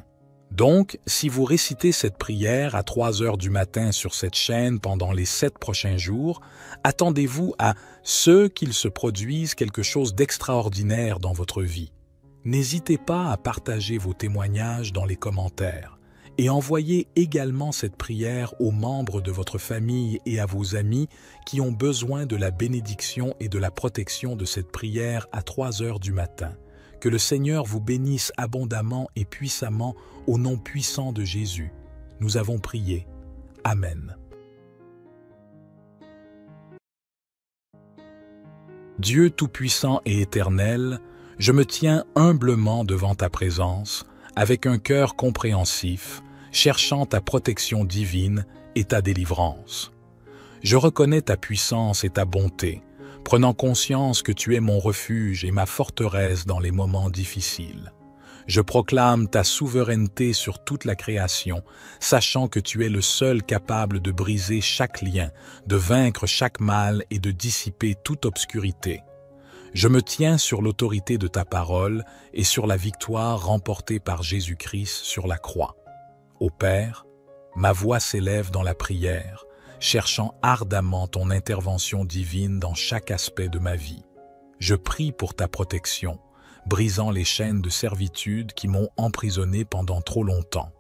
A: Donc, si vous récitez cette prière à 3 heures du matin sur cette chaîne pendant les 7 prochains jours, attendez-vous à ce qu'il se produise quelque chose d'extraordinaire dans votre vie. N'hésitez pas à partager vos témoignages dans les commentaires et envoyez également cette prière aux membres de votre famille et à vos amis qui ont besoin de la bénédiction et de la protection de cette prière à 3 heures du matin. Que le Seigneur vous bénisse abondamment et puissamment au nom puissant de Jésus. Nous avons prié. Amen. Dieu tout-puissant et éternel, je me tiens humblement devant ta présence, avec un cœur compréhensif, cherchant ta protection divine et ta délivrance. Je reconnais ta puissance et ta bonté, prenant conscience que tu es mon refuge et ma forteresse dans les moments difficiles. Je proclame ta souveraineté sur toute la création, sachant que tu es le seul capable de briser chaque lien, de vaincre chaque mal et de dissiper toute obscurité. Je me tiens sur l'autorité de ta parole et sur la victoire remportée par Jésus-Christ sur la croix. Ô Père, ma voix s'élève dans la prière, cherchant ardemment ton intervention divine dans chaque aspect de ma vie. Je prie pour ta protection, brisant les chaînes de servitude qui m'ont emprisonné pendant trop longtemps.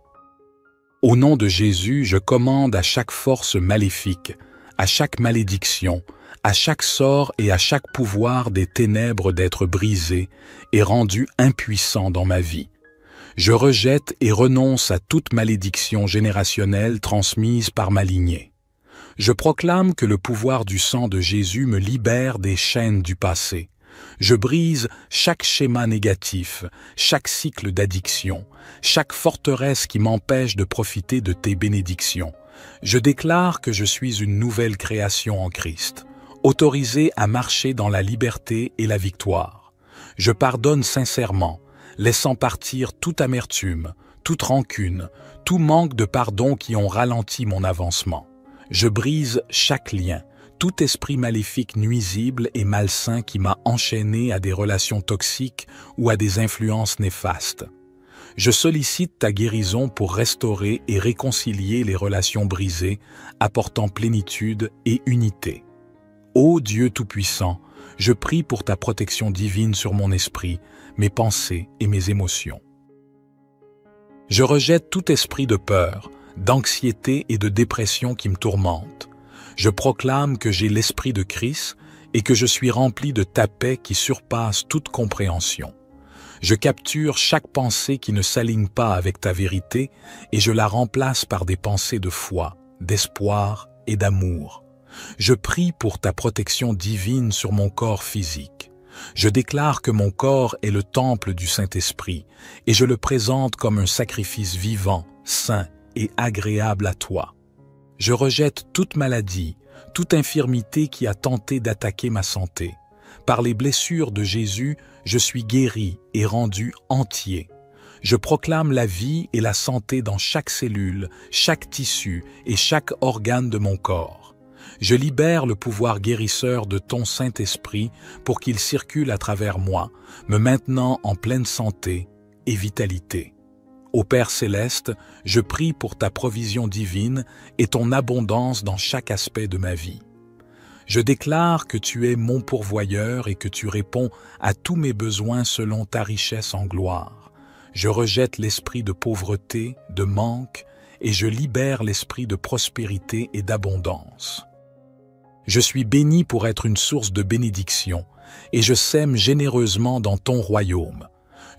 A: Au nom de Jésus, je commande à chaque force maléfique, à chaque malédiction, à chaque sort et à chaque pouvoir des ténèbres d'être brisés et rendus impuissants dans ma vie. Je rejette et renonce à toute malédiction générationnelle transmise par ma lignée. Je proclame que le pouvoir du sang de Jésus me libère des chaînes du passé. Je brise chaque schéma négatif, chaque cycle d'addiction, chaque forteresse qui m'empêche de profiter de tes bénédictions. Je déclare que je suis une nouvelle création en Christ, autorisée à marcher dans la liberté et la victoire. Je pardonne sincèrement, laissant partir toute amertume, toute rancune, tout manque de pardon qui ont ralenti mon avancement. Je brise chaque lien, tout esprit maléfique nuisible et malsain qui m'a enchaîné à des relations toxiques ou à des influences néfastes. Je sollicite ta guérison pour restaurer et réconcilier les relations brisées, apportant plénitude et unité. Ô Dieu Tout-Puissant, je prie pour ta protection divine sur mon esprit, mes pensées et mes émotions. Je rejette tout esprit de peur, d'anxiété et de dépression qui me tourmente. Je proclame que j'ai l'esprit de Christ et que je suis rempli de ta paix qui surpasse toute compréhension. Je capture chaque pensée qui ne s'aligne pas avec ta vérité et je la remplace par des pensées de foi, d'espoir et d'amour. Je prie pour ta protection divine sur mon corps physique. Je déclare que mon corps est le temple du Saint-Esprit et je le présente comme un sacrifice vivant, saint et agréable à toi. Je rejette toute maladie, toute infirmité qui a tenté d'attaquer ma santé. Par les blessures de Jésus, je suis guéri et rendu entier. Je proclame la vie et la santé dans chaque cellule, chaque tissu et chaque organe de mon corps. Je libère le pouvoir guérisseur de ton Saint-Esprit pour qu'il circule à travers moi, me maintenant en pleine santé et vitalité. Ô Père céleste, je prie pour ta provision divine et ton abondance dans chaque aspect de ma vie. Je déclare que tu es mon pourvoyeur et que tu réponds à tous mes besoins selon ta richesse en gloire. Je rejette l'esprit de pauvreté, de manque, et je libère l'esprit de prospérité et d'abondance. Je suis béni pour être une source de bénédiction, et je sème généreusement dans ton royaume.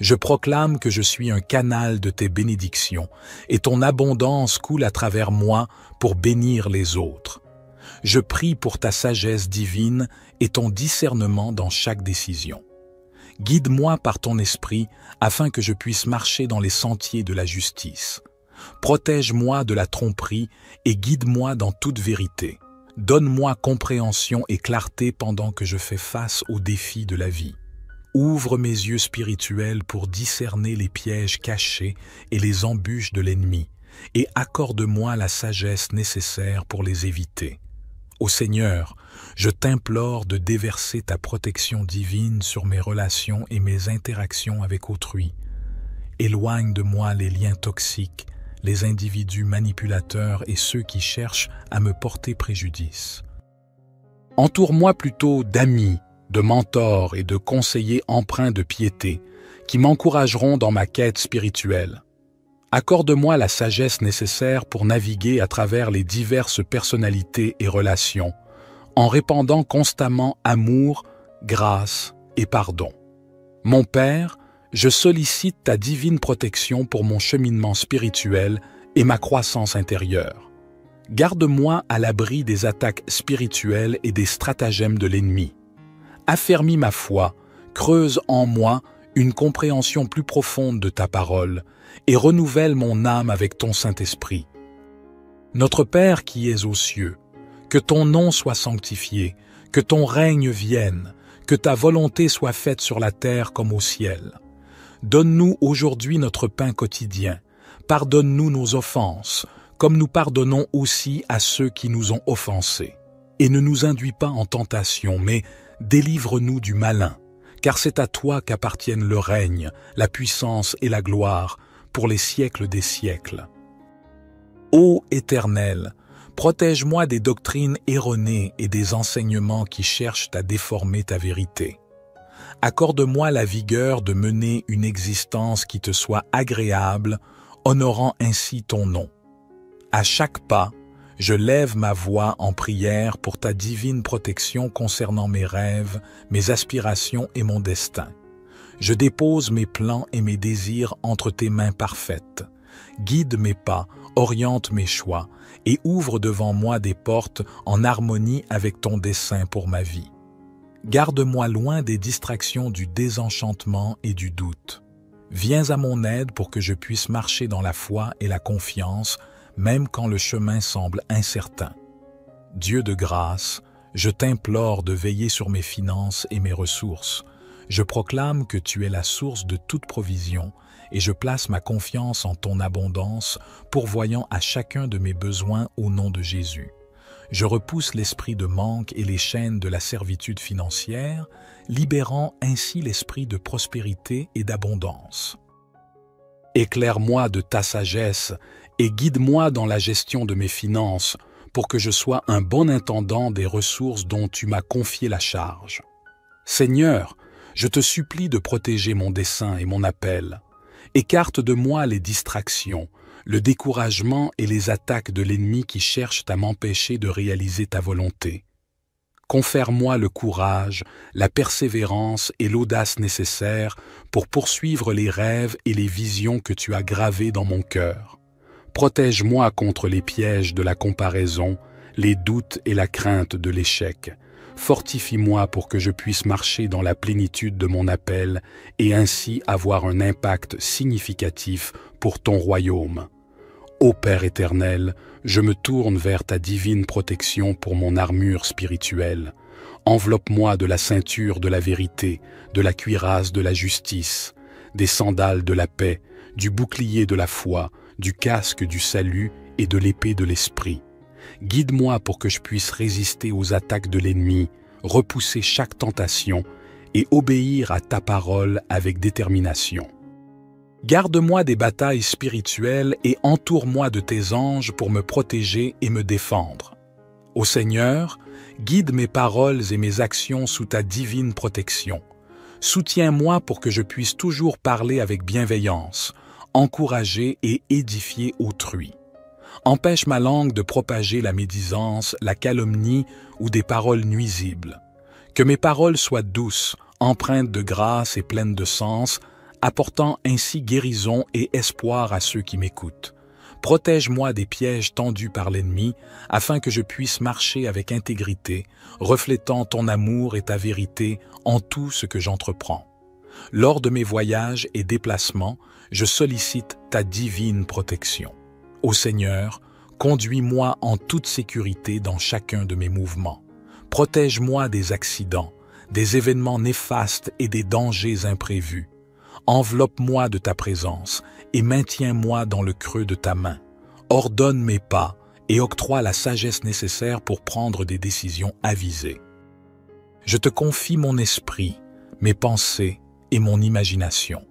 A: Je proclame que je suis un canal de tes bénédictions, et ton abondance coule à travers moi pour bénir les autres. Je prie pour ta sagesse divine et ton discernement dans chaque décision. Guide-moi par ton esprit afin que je puisse marcher dans les sentiers de la justice. Protège-moi de la tromperie et guide-moi dans toute vérité. Donne-moi compréhension et clarté pendant que je fais face aux défis de la vie. Ouvre mes yeux spirituels pour discerner les pièges cachés et les embûches de l'ennemi, et accorde-moi la sagesse nécessaire pour les éviter. Ô Seigneur, je t'implore de déverser ta protection divine sur mes relations et mes interactions avec autrui. Éloigne de moi les liens toxiques, les individus manipulateurs et ceux qui cherchent à me porter préjudice. Entoure-moi plutôt d'amis, de mentors et de conseillers empreints de piété qui m'encourageront dans ma quête spirituelle. Accorde-moi la sagesse nécessaire pour naviguer à travers les diverses personnalités et relations, en répandant constamment amour, grâce et pardon. Mon Père, je sollicite ta divine protection pour mon cheminement spirituel et ma croissance intérieure. Garde-moi à l'abri des attaques spirituelles et des stratagèmes de l'ennemi. Affermis ma foi, creuse en moi une compréhension plus profonde de ta parole et renouvelle mon âme avec ton Saint-Esprit. Notre Père qui es aux cieux, que ton nom soit sanctifié, que ton règne vienne, que ta volonté soit faite sur la terre comme au ciel. Donne-nous aujourd'hui notre pain quotidien. Pardonne-nous nos offenses, comme nous pardonnons aussi à ceux qui nous ont offensés. Et ne nous induis pas en tentation, mais délivre-nous du malin, car c'est à toi qu'appartiennent le règne, la puissance et la gloire, pour les siècles des siècles. Ô Éternel, protège-moi des doctrines erronées et des enseignements qui cherchent à déformer ta vérité. Accorde-moi la vigueur de mener une existence qui te soit agréable, honorant ainsi ton nom. À chaque pas, je lève ma voix en prière pour ta divine protection concernant mes rêves, mes aspirations et mon destin. Je dépose mes plans et mes désirs entre tes mains parfaites. Guide mes pas, oriente mes choix et ouvre devant moi des portes en harmonie avec ton dessein pour ma vie. Garde-moi loin des distractions du désenchantement et du doute. Viens à mon aide pour que je puisse marcher dans la foi et la confiance, même quand le chemin semble incertain. Dieu de grâce, je t'implore de veiller sur mes finances et mes ressources. Je proclame que tu es la source de toute provision et je place ma confiance en ton abondance, pourvoyant à chacun de mes besoins au nom de Jésus. Je repousse l'esprit de manque et les chaînes de la servitude financière, libérant ainsi l'esprit de prospérité et d'abondance. Éclaire-moi de ta sagesse et guide-moi dans la gestion de mes finances pour que je sois un bon intendant des ressources dont tu m'as confié la charge. Seigneur, je te supplie de protéger mon dessein et mon appel. Écarte de moi les distractions, le découragement et les attaques de l'ennemi qui cherchent à m'empêcher de réaliser ta volonté. Confère-moi le courage, la persévérance et l'audace nécessaires pour poursuivre les rêves et les visions que tu as gravés dans mon cœur. Protège-moi contre les pièges de la comparaison, les doutes et la crainte de l'échec. Fortifie-moi pour que je puisse marcher dans la plénitude de mon appel et ainsi avoir un impact significatif pour ton royaume. Ô Père éternel, je me tourne vers ta divine protection pour mon armure spirituelle. Enveloppe-moi de la ceinture de la vérité, de la cuirasse de la justice, des sandales de la paix, du bouclier de la foi, du casque du salut et de l'épée de l'esprit. Guide-moi pour que je puisse résister aux attaques de l'ennemi, repousser chaque tentation et obéir à ta parole avec détermination. Garde-moi des batailles spirituelles et entoure-moi de tes anges pour me protéger et me défendre. Ô Seigneur, guide mes paroles et mes actions sous ta divine protection. Soutiens-moi pour que je puisse toujours parler avec bienveillance, encourager et édifier autrui. Empêche ma langue de propager la médisance, la calomnie ou des paroles nuisibles. Que mes paroles soient douces, empreintes de grâce et pleines de sens, apportant ainsi guérison et espoir à ceux qui m'écoutent. Protège-moi des pièges tendus par l'ennemi, afin que je puisse marcher avec intégrité, reflétant ton amour et ta vérité en tout ce que j'entreprends. Lors de mes voyages et déplacements, je sollicite ta divine protection. Ô Seigneur, conduis-moi en toute sécurité dans chacun de mes mouvements. Protège-moi des accidents, des événements néfastes et des dangers imprévus. Enveloppe-moi de ta présence et maintiens-moi dans le creux de ta main. Ordonne mes pas et octroie la sagesse nécessaire pour prendre des décisions avisées. Je te confie mon esprit, mes pensées et mon imagination.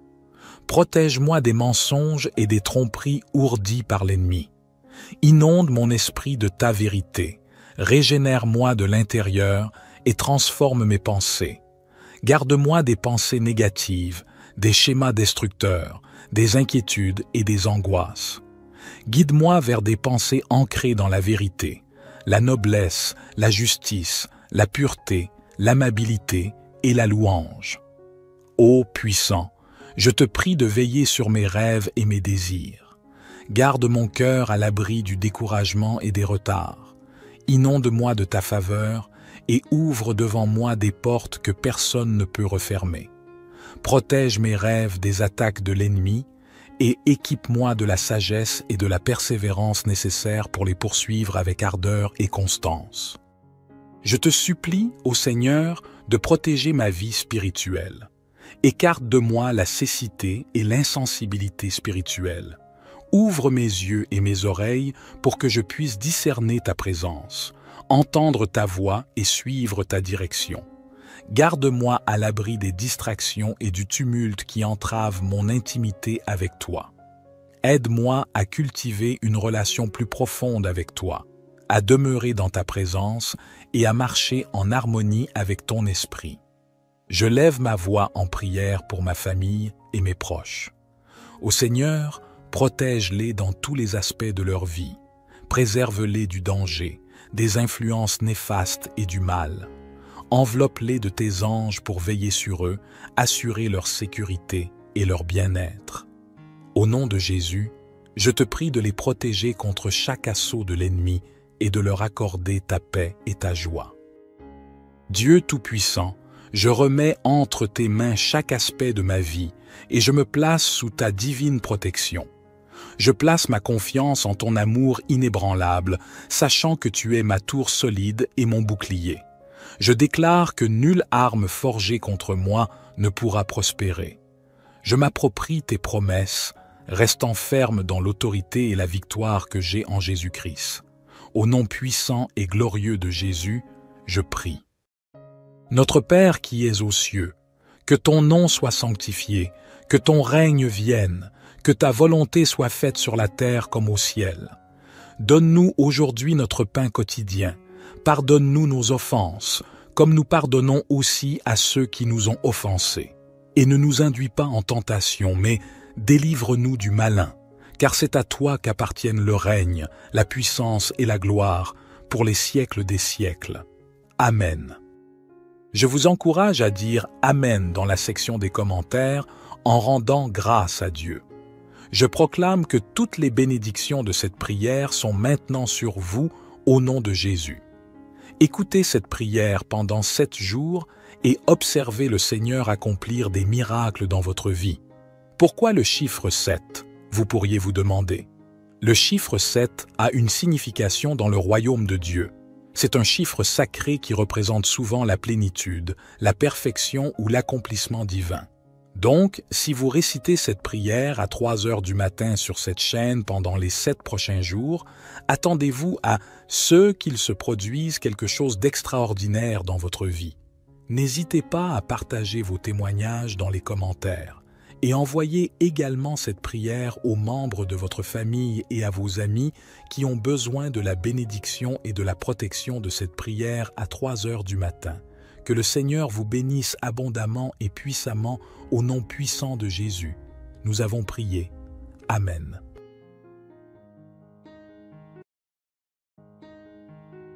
A: Protège-moi des mensonges et des tromperies ourdies par l'ennemi. Inonde mon esprit de ta vérité, régénère-moi de l'intérieur et transforme mes pensées. Garde-moi des pensées négatives, des schémas destructeurs, des inquiétudes et des angoisses. Guide-moi vers des pensées ancrées dans la vérité, la noblesse, la justice, la pureté, l'amabilité et la louange. Ô puissant, je te prie de veiller sur mes rêves et mes désirs. Garde mon cœur à l'abri du découragement et des retards. Inonde-moi de ta faveur et ouvre devant moi des portes que personne ne peut refermer. Protège mes rêves des attaques de l'ennemi et équipe-moi de la sagesse et de la persévérance nécessaires pour les poursuivre avec ardeur et constance. Je te supplie, ô Seigneur, de protéger ma vie spirituelle. Écarte de moi la cécité et l'insensibilité spirituelle. Ouvre mes yeux et mes oreilles pour que je puisse discerner ta présence, entendre ta voix et suivre ta direction. Garde-moi à l'abri des distractions et du tumulte qui entravent mon intimité avec toi. Aide-moi à cultiver une relation plus profonde avec toi, à demeurer dans ta présence et à marcher en harmonie avec ton esprit. Je lève ma voix en prière pour ma famille et mes proches. Ô Seigneur, protège-les dans tous les aspects de leur vie. Préserve-les du danger, des influences néfastes et du mal. Enveloppe-les de tes anges pour veiller sur eux, assurer leur sécurité et leur bien-être. Au nom de Jésus, je te prie de les protéger contre chaque assaut de l'ennemi et de leur accorder ta paix et ta joie. Dieu Tout-Puissant, je remets entre tes mains chaque aspect de ma vie et je me place sous ta divine protection. Je place ma confiance en ton amour inébranlable, sachant que tu es ma tour solide et mon bouclier. Je déclare que nulle arme forgée contre moi ne pourra prospérer. Je m'approprie tes promesses, restant ferme dans l'autorité et la victoire que j'ai en Jésus-Christ. Au nom puissant et glorieux de Jésus, je prie. Notre Père qui es aux cieux, que ton nom soit sanctifié, que ton règne vienne, que ta volonté soit faite sur la terre comme au ciel. Donne-nous aujourd'hui notre pain quotidien. Pardonne-nous nos offenses, comme nous pardonnons aussi à ceux qui nous ont offensés. Et ne nous induis pas en tentation, mais délivre-nous du malin, car c'est à toi qu'appartiennent le règne, la puissance et la gloire, pour les siècles des siècles. Amen. Je vous encourage à dire « Amen » dans la section des commentaires en rendant grâce à Dieu. Je proclame que toutes les bénédictions de cette prière sont maintenant sur vous au nom de Jésus. Écoutez cette prière pendant 7 jours et observez le Seigneur accomplir des miracles dans votre vie. Pourquoi le chiffre 7 ? Vous pourriez vous demander. Le chiffre 7 a une signification dans le royaume de Dieu. C'est un chiffre sacré qui représente souvent la plénitude, la perfection ou l'accomplissement divin. Donc, si vous récitez cette prière à 3 heures du matin sur cette chaîne pendant les 7 prochains jours, attendez-vous à ce qu'il se produise quelque chose d'extraordinaire dans votre vie. N'hésitez pas à partager vos témoignages dans les commentaires et envoyez également cette prière aux membres de votre famille et à vos amis qui ont besoin de la bénédiction et de la protection de cette prière à 3 heures du matin. Que le Seigneur vous bénisse abondamment et puissamment au nom puissant de Jésus. Nous avons prié. Amen.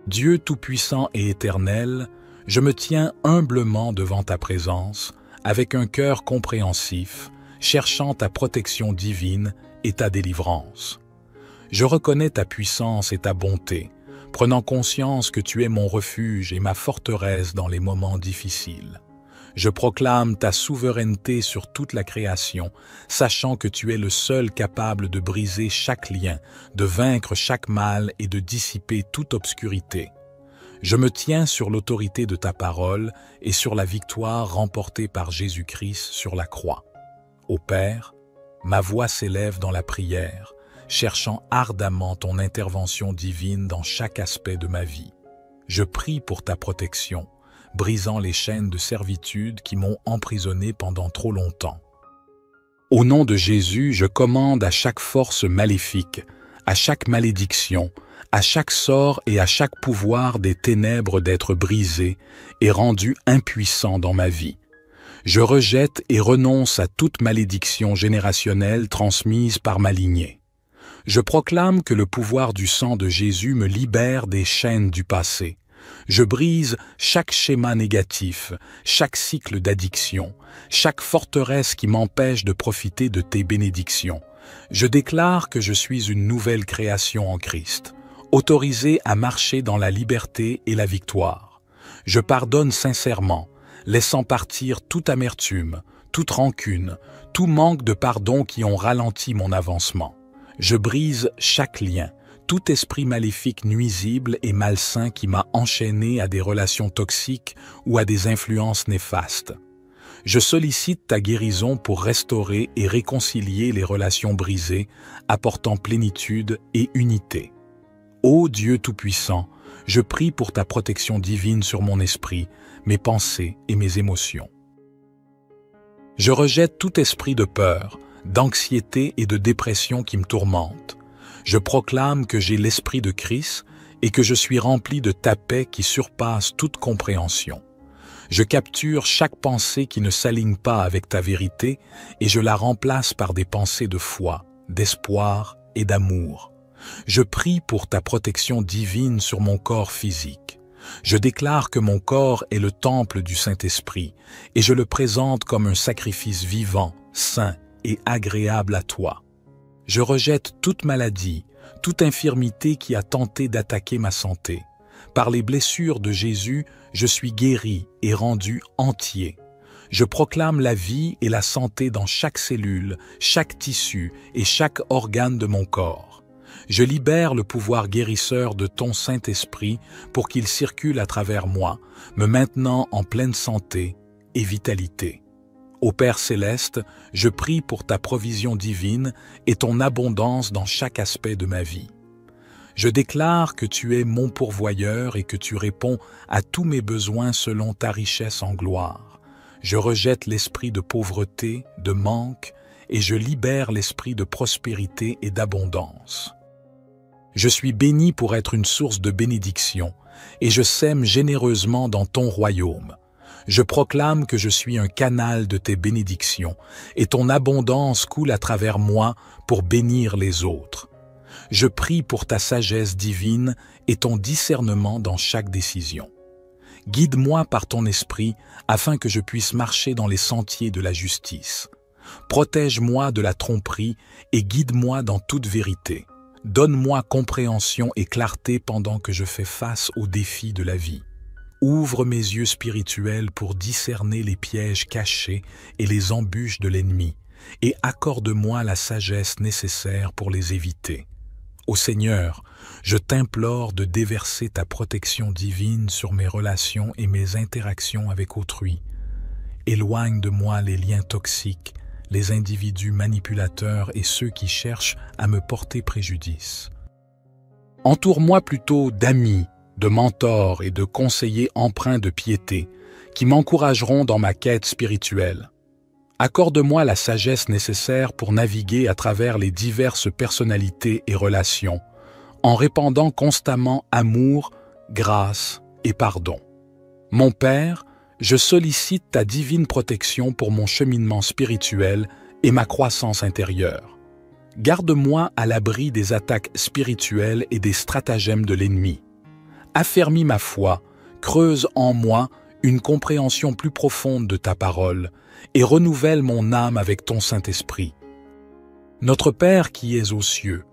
A: Dieu Tout-Puissant et Éternel, je me tiens humblement devant ta présence, avec un cœur compréhensif, cherchant ta protection divine et ta délivrance. Je reconnais ta puissance et ta bonté, prenant conscience que tu es mon refuge et ma forteresse dans les moments difficiles. Je proclame ta souveraineté sur toute la création, sachant que tu es le seul capable de briser chaque lien, de vaincre chaque mal et de dissiper toute obscurité. Je me tiens sur l'autorité de ta parole et sur la victoire remportée par Jésus-Christ sur la croix. Ô Père, ma voix s'élève dans la prière, cherchant ardemment ton intervention divine dans chaque aspect de ma vie. Je prie pour ta protection, brisant les chaînes de servitude qui m'ont emprisonné pendant trop longtemps. Au nom de Jésus, je commande à chaque force maléfique, à chaque malédiction, à chaque sort et à chaque pouvoir des ténèbres d'être brisés et rendus impuissants dans ma vie. Je rejette et renonce à toute malédiction générationnelle transmise par ma lignée. Je proclame que le pouvoir du sang de Jésus me libère des chaînes du passé. Je brise chaque schéma négatif, chaque cycle d'addiction, chaque forteresse qui m'empêche de profiter de tes bénédictions. Je déclare que je suis une nouvelle création en Christ, autorisée à marcher dans la liberté et la victoire. Je pardonne sincèrement, laissant partir toute amertume, toute rancune, tout manque de pardon qui ont ralenti mon avancement. Je brise chaque lien, tout esprit maléfique nuisible et malsain qui m'a enchaîné à des relations toxiques ou à des influences néfastes. Je sollicite ta guérison pour restaurer et réconcilier les relations brisées, apportant plénitude et unité. Ô Dieu Tout-Puissant, je prie pour ta protection divine sur mon esprit, mes pensées et mes émotions. Je rejette tout esprit de peur, d'anxiété et de dépression qui me tourmente. Je proclame que j'ai l'esprit de Christ et que je suis rempli de ta paix qui surpasse toute compréhension. Je capture chaque pensée qui ne s'aligne pas avec ta vérité et je la remplace par des pensées de foi, d'espoir et d'amour. Je prie pour ta protection divine sur mon corps physique. Je déclare que mon corps est le temple du Saint-Esprit et je le présente comme un sacrifice vivant, saint et agréable à toi. Je rejette toute maladie, toute infirmité qui a tenté d'attaquer ma santé. Par les blessures de Jésus, je suis guéri et rendu entier. Je proclame la vie et la santé dans chaque cellule, chaque tissu et chaque organe de mon corps. Je libère le pouvoir guérisseur de ton Saint-Esprit pour qu'il circule à travers moi, me maintenant en pleine santé et vitalité. Ô Père céleste, je prie pour ta provision divine et ton abondance dans chaque aspect de ma vie. Je déclare que tu es mon pourvoyeur et que tu réponds à tous mes besoins selon ta richesse en gloire. Je rejette l'esprit de pauvreté, de manque, et je libère l'esprit de prospérité et d'abondance. Je suis béni pour être une source de bénédiction, et je sème généreusement dans ton royaume. Je proclame que je suis un canal de tes bénédictions, et ton abondance coule à travers moi pour bénir les autres. Je prie pour ta sagesse divine et ton discernement dans chaque décision. Guide-moi par ton esprit afin que je puisse marcher dans les sentiers de la justice. Protège-moi de la tromperie et guide-moi dans toute vérité. Donne-moi compréhension et clarté pendant que je fais face aux défis de la vie. Ouvre mes yeux spirituels pour discerner les pièges cachés et les embûches de l'ennemi, et accorde-moi la sagesse nécessaire pour les éviter. Ô Seigneur, je t'implore de déverser ta protection divine sur mes relations et mes interactions avec autrui. Éloigne de moi les liens toxiques, les individus manipulateurs et ceux qui cherchent à me porter préjudice. Entoure-moi plutôt d'amis, de mentors et de conseillers empreints de piété, qui m'encourageront dans ma quête spirituelle. Accorde-moi la sagesse nécessaire pour naviguer à travers les diverses personnalités et relations, en répandant constamment amour, grâce et pardon. Mon Père, je sollicite ta divine protection pour mon cheminement spirituel et ma croissance intérieure. Garde-moi à l'abri des attaques spirituelles et des stratagèmes de l'ennemi. Affermis ma foi, creuse en moi une compréhension plus profonde de ta parole et renouvelle mon âme avec ton Saint-Esprit. Notre Père qui es aux cieux,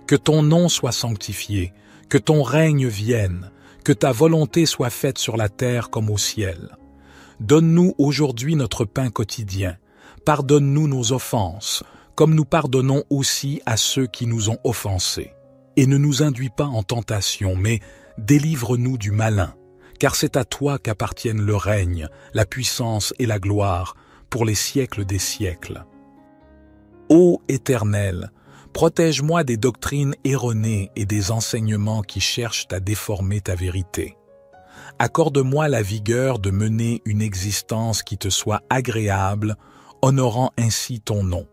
A: que ton nom soit sanctifié, que ton règne vienne, que ta volonté soit faite sur la terre comme au ciel. Donne-nous aujourd'hui notre pain quotidien. Pardonne-nous nos offenses, comme nous pardonnons aussi à ceux qui nous ont offensés. Et ne nous induis pas en tentation, mais délivre-nous du malin, car c'est à toi qu'appartiennent le règne, la puissance et la gloire, pour les siècles des siècles. Ô Éternel, protège-moi des doctrines erronées et des enseignements qui cherchent à déformer ta vérité. Accorde-moi la vigueur de mener une existence qui te soit agréable, honorant ainsi ton nom.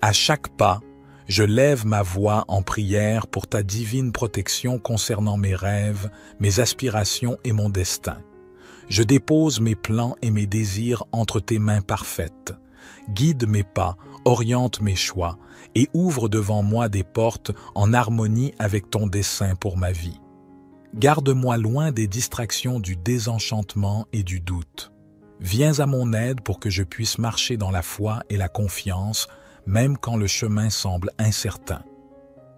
A: À chaque pas, je lève ma voix en prière pour ta divine protection concernant mes rêves, mes aspirations et mon destin. Je dépose mes plans et mes désirs entre tes mains parfaites. Guide mes pas, oriente mes choix et ouvre devant moi des portes en harmonie avec ton dessein pour ma vie. Garde-moi loin des distractions du désenchantement et du doute. Viens à mon aide pour que je puisse marcher dans la foi et la confiance, même quand le chemin semble incertain.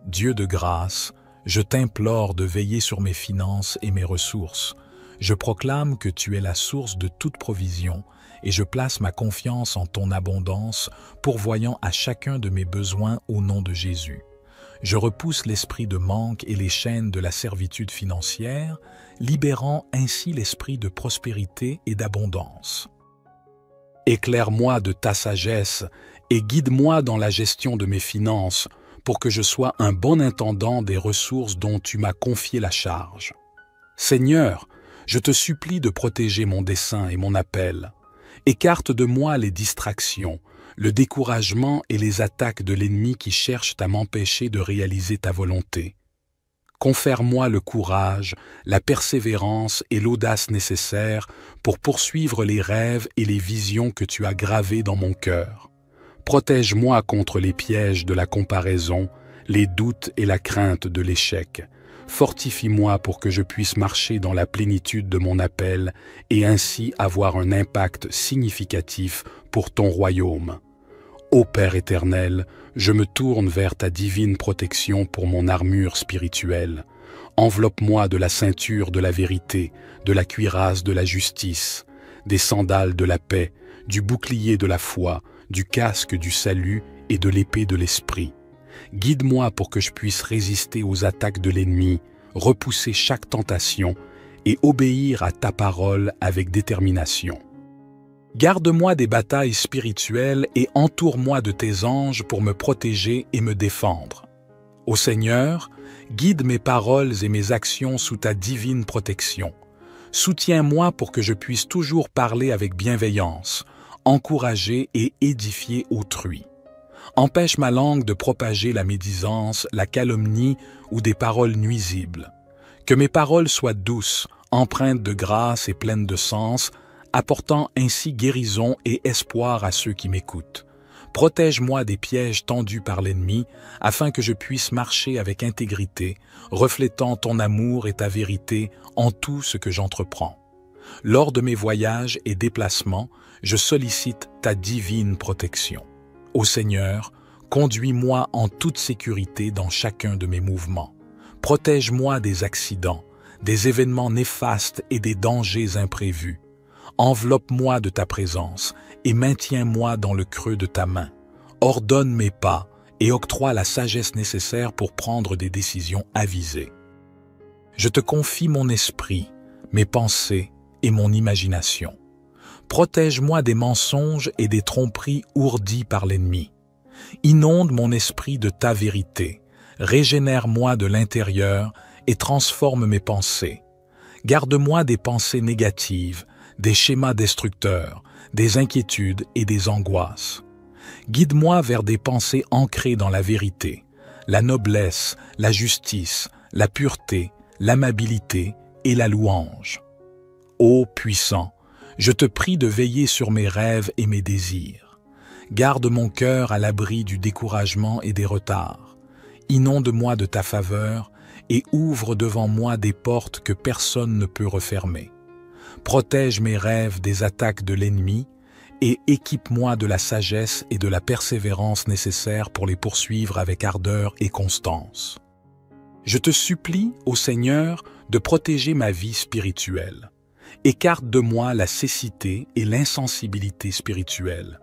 A: Dieu de grâce, je t'implore de veiller sur mes finances et mes ressources. Je proclame que tu es la source de toute provision et je place ma confiance en ton abondance, pourvoyant à chacun de mes besoins au nom de Jésus. Je repousse l'esprit de manque et les chaînes de la servitude financière, libérant ainsi l'esprit de prospérité et d'abondance. Éclaire-moi de ta sagesse et guide-moi dans la gestion de mes finances pour que je sois un bon intendant des ressources dont tu m'as confié la charge. Seigneur, je te supplie de protéger mon dessein et mon appel. Écarte de moi les distractions, le découragement et les attaques de l'ennemi qui cherchent à m'empêcher de réaliser ta volonté. Confère-moi le courage, la persévérance et l'audace nécessaires pour poursuivre les rêves et les visions que tu as gravés dans mon cœur. Protège-moi contre les pièges de la comparaison, les doutes et la crainte de l'échec. Fortifie-moi pour que je puisse marcher dans la plénitude de mon appel et ainsi avoir un impact significatif pour ton royaume. Ô Père éternel, je me tourne vers ta divine protection pour mon armure spirituelle. Enveloppe-moi de la ceinture de la vérité, de la cuirasse de la justice, des sandales de la paix, du bouclier de la foi, du casque du salut et de l'épée de l'esprit. Guide-moi pour que je puisse résister aux attaques de l'ennemi, repousser chaque tentation et obéir à ta parole avec détermination. Garde-moi des batailles spirituelles et entoure-moi de tes anges pour me protéger et me défendre. Ô Seigneur, guide mes paroles et mes actions sous ta divine protection. Soutiens-moi pour que je puisse toujours parler avec bienveillance, encourager et édifier autrui. Empêche ma langue de propager la médisance, la calomnie ou des paroles nuisibles. Que mes paroles soient douces, empreintes de grâce et pleines de sens, apportant ainsi guérison et espoir à ceux qui m'écoutent. Protège-moi des pièges tendus par l'ennemi, afin que je puisse marcher avec intégrité, reflétant ton amour et ta vérité en tout ce que j'entreprends. Lors de mes voyages et déplacements, je sollicite ta divine protection. Ô Seigneur, conduis-moi en toute sécurité dans chacun de mes mouvements. Protège-moi des accidents, des événements néfastes et des dangers imprévus. Enveloppe-moi de ta présence et maintiens-moi dans le creux de ta main. Ordonne mes pas et octroie la sagesse nécessaire pour prendre des décisions avisées. Je te confie mon esprit, mes pensées et mon imagination. Protège-moi des mensonges et des tromperies ourdies par l'ennemi. Inonde mon esprit de ta vérité, régénère-moi de l'intérieur et transforme mes pensées. Garde-moi des pensées négatives, des schémas destructeurs, des inquiétudes et des angoisses. Guide-moi vers des pensées ancrées dans la vérité, la noblesse, la justice, la pureté, l'amabilité et la louange. Ô puissant, je te prie de veiller sur mes rêves et mes désirs. Garde mon cœur à l'abri du découragement et des retards. Inonde-moi de ta faveur et ouvre devant moi des portes que personne ne peut refermer. Protège mes rêves des attaques de l'ennemi et équipe-moi de la sagesse et de la persévérance nécessaires pour les poursuivre avec ardeur et constance. Je te supplie, ô Seigneur, de protéger ma vie spirituelle. Écarte de moi la cécité et l'insensibilité spirituelle.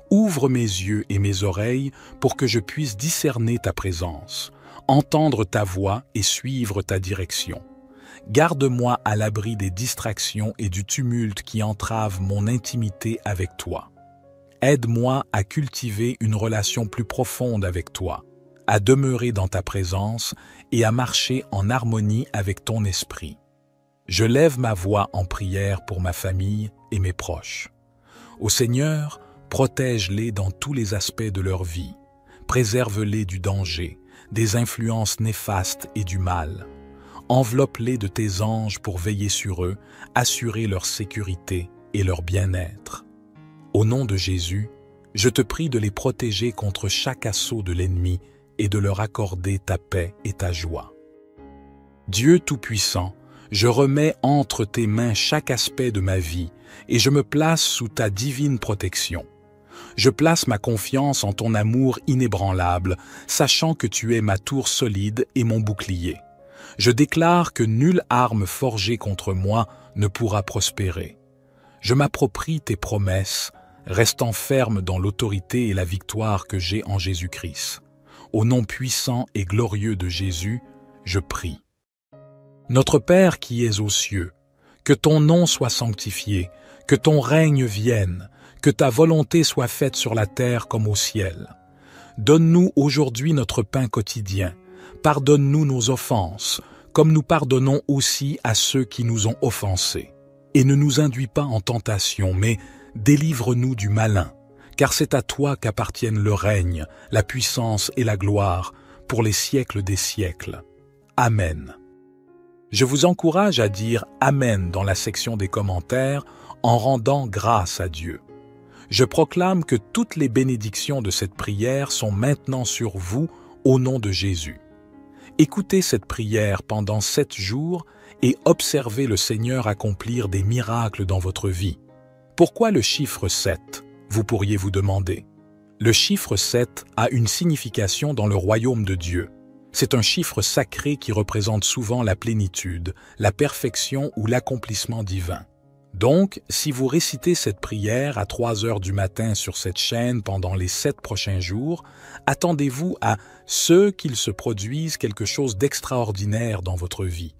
A: Ouvre mes yeux et mes oreilles pour que je puisse discerner ta présence, entendre ta voix et suivre ta direction. Garde-moi à l'abri des distractions et du tumulte qui entravent mon intimité avec toi. Aide-moi à cultiver une relation plus profonde avec toi, à demeurer dans ta présence et à marcher en harmonie avec ton esprit. Je lève ma voix en prière pour ma famille et mes proches. Ô Seigneur, protège-les dans tous les aspects de leur vie. Préserve-les du danger, des influences néfastes et du mal. Enveloppe-les de tes anges pour veiller sur eux, assurer leur sécurité et leur bien-être. Au nom de Jésus, je te prie de les protéger contre chaque assaut de l'ennemi et de leur accorder ta paix et ta joie. Dieu Tout-Puissant, je remets entre tes mains chaque aspect de ma vie et je me place sous ta divine protection. Je place ma confiance en ton amour inébranlable, sachant que tu es ma tour solide et mon bouclier. Je déclare que nulle arme forgée contre moi ne pourra prospérer. Je m'approprie tes promesses, restant ferme dans l'autorité et la victoire que j'ai en Jésus-Christ. Au nom puissant et glorieux de Jésus, je prie. Notre Père qui es aux cieux, que ton nom soit sanctifié, que ton règne vienne, que ta volonté soit faite sur la terre comme au ciel. Donne-nous aujourd'hui notre pain quotidien. Pardonne-nous nos offenses, comme nous pardonnons aussi à ceux qui nous ont offensés. Et ne nous induis pas en tentation, mais délivre-nous du malin, car c'est à toi qu'appartiennent le règne, la puissance et la gloire, pour les siècles des siècles. Amen. Je vous encourage à dire « Amen » dans la section des commentaires en rendant grâce à Dieu. Je proclame que toutes les bénédictions de cette prière sont maintenant sur vous au nom de Jésus. Écoutez cette prière pendant 7 jours et observez le Seigneur accomplir des miracles dans votre vie. Pourquoi le chiffre 7 ? Vous pourriez vous demander. Le chiffre 7 a une signification dans le royaume de Dieu. C'est un chiffre sacré qui représente souvent la plénitude, la perfection ou l'accomplissement divin. Donc, si vous récitez cette prière à 3 heures du matin sur cette chaîne pendant les 7 prochains jours, attendez-vous à ce qu'il se produise quelque chose d'extraordinaire dans votre vie.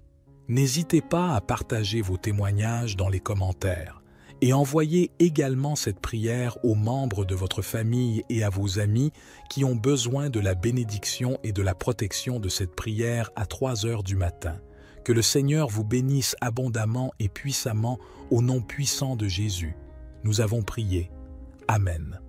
A: N'hésitez pas à partager vos témoignages dans les commentaires et envoyez également cette prière aux membres de votre famille et à vos amis qui ont besoin de la bénédiction et de la protection de cette prière à 3 heures du matin. Que le Seigneur vous bénisse abondamment et puissamment au nom puissant de Jésus. Nous avons prié. Amen.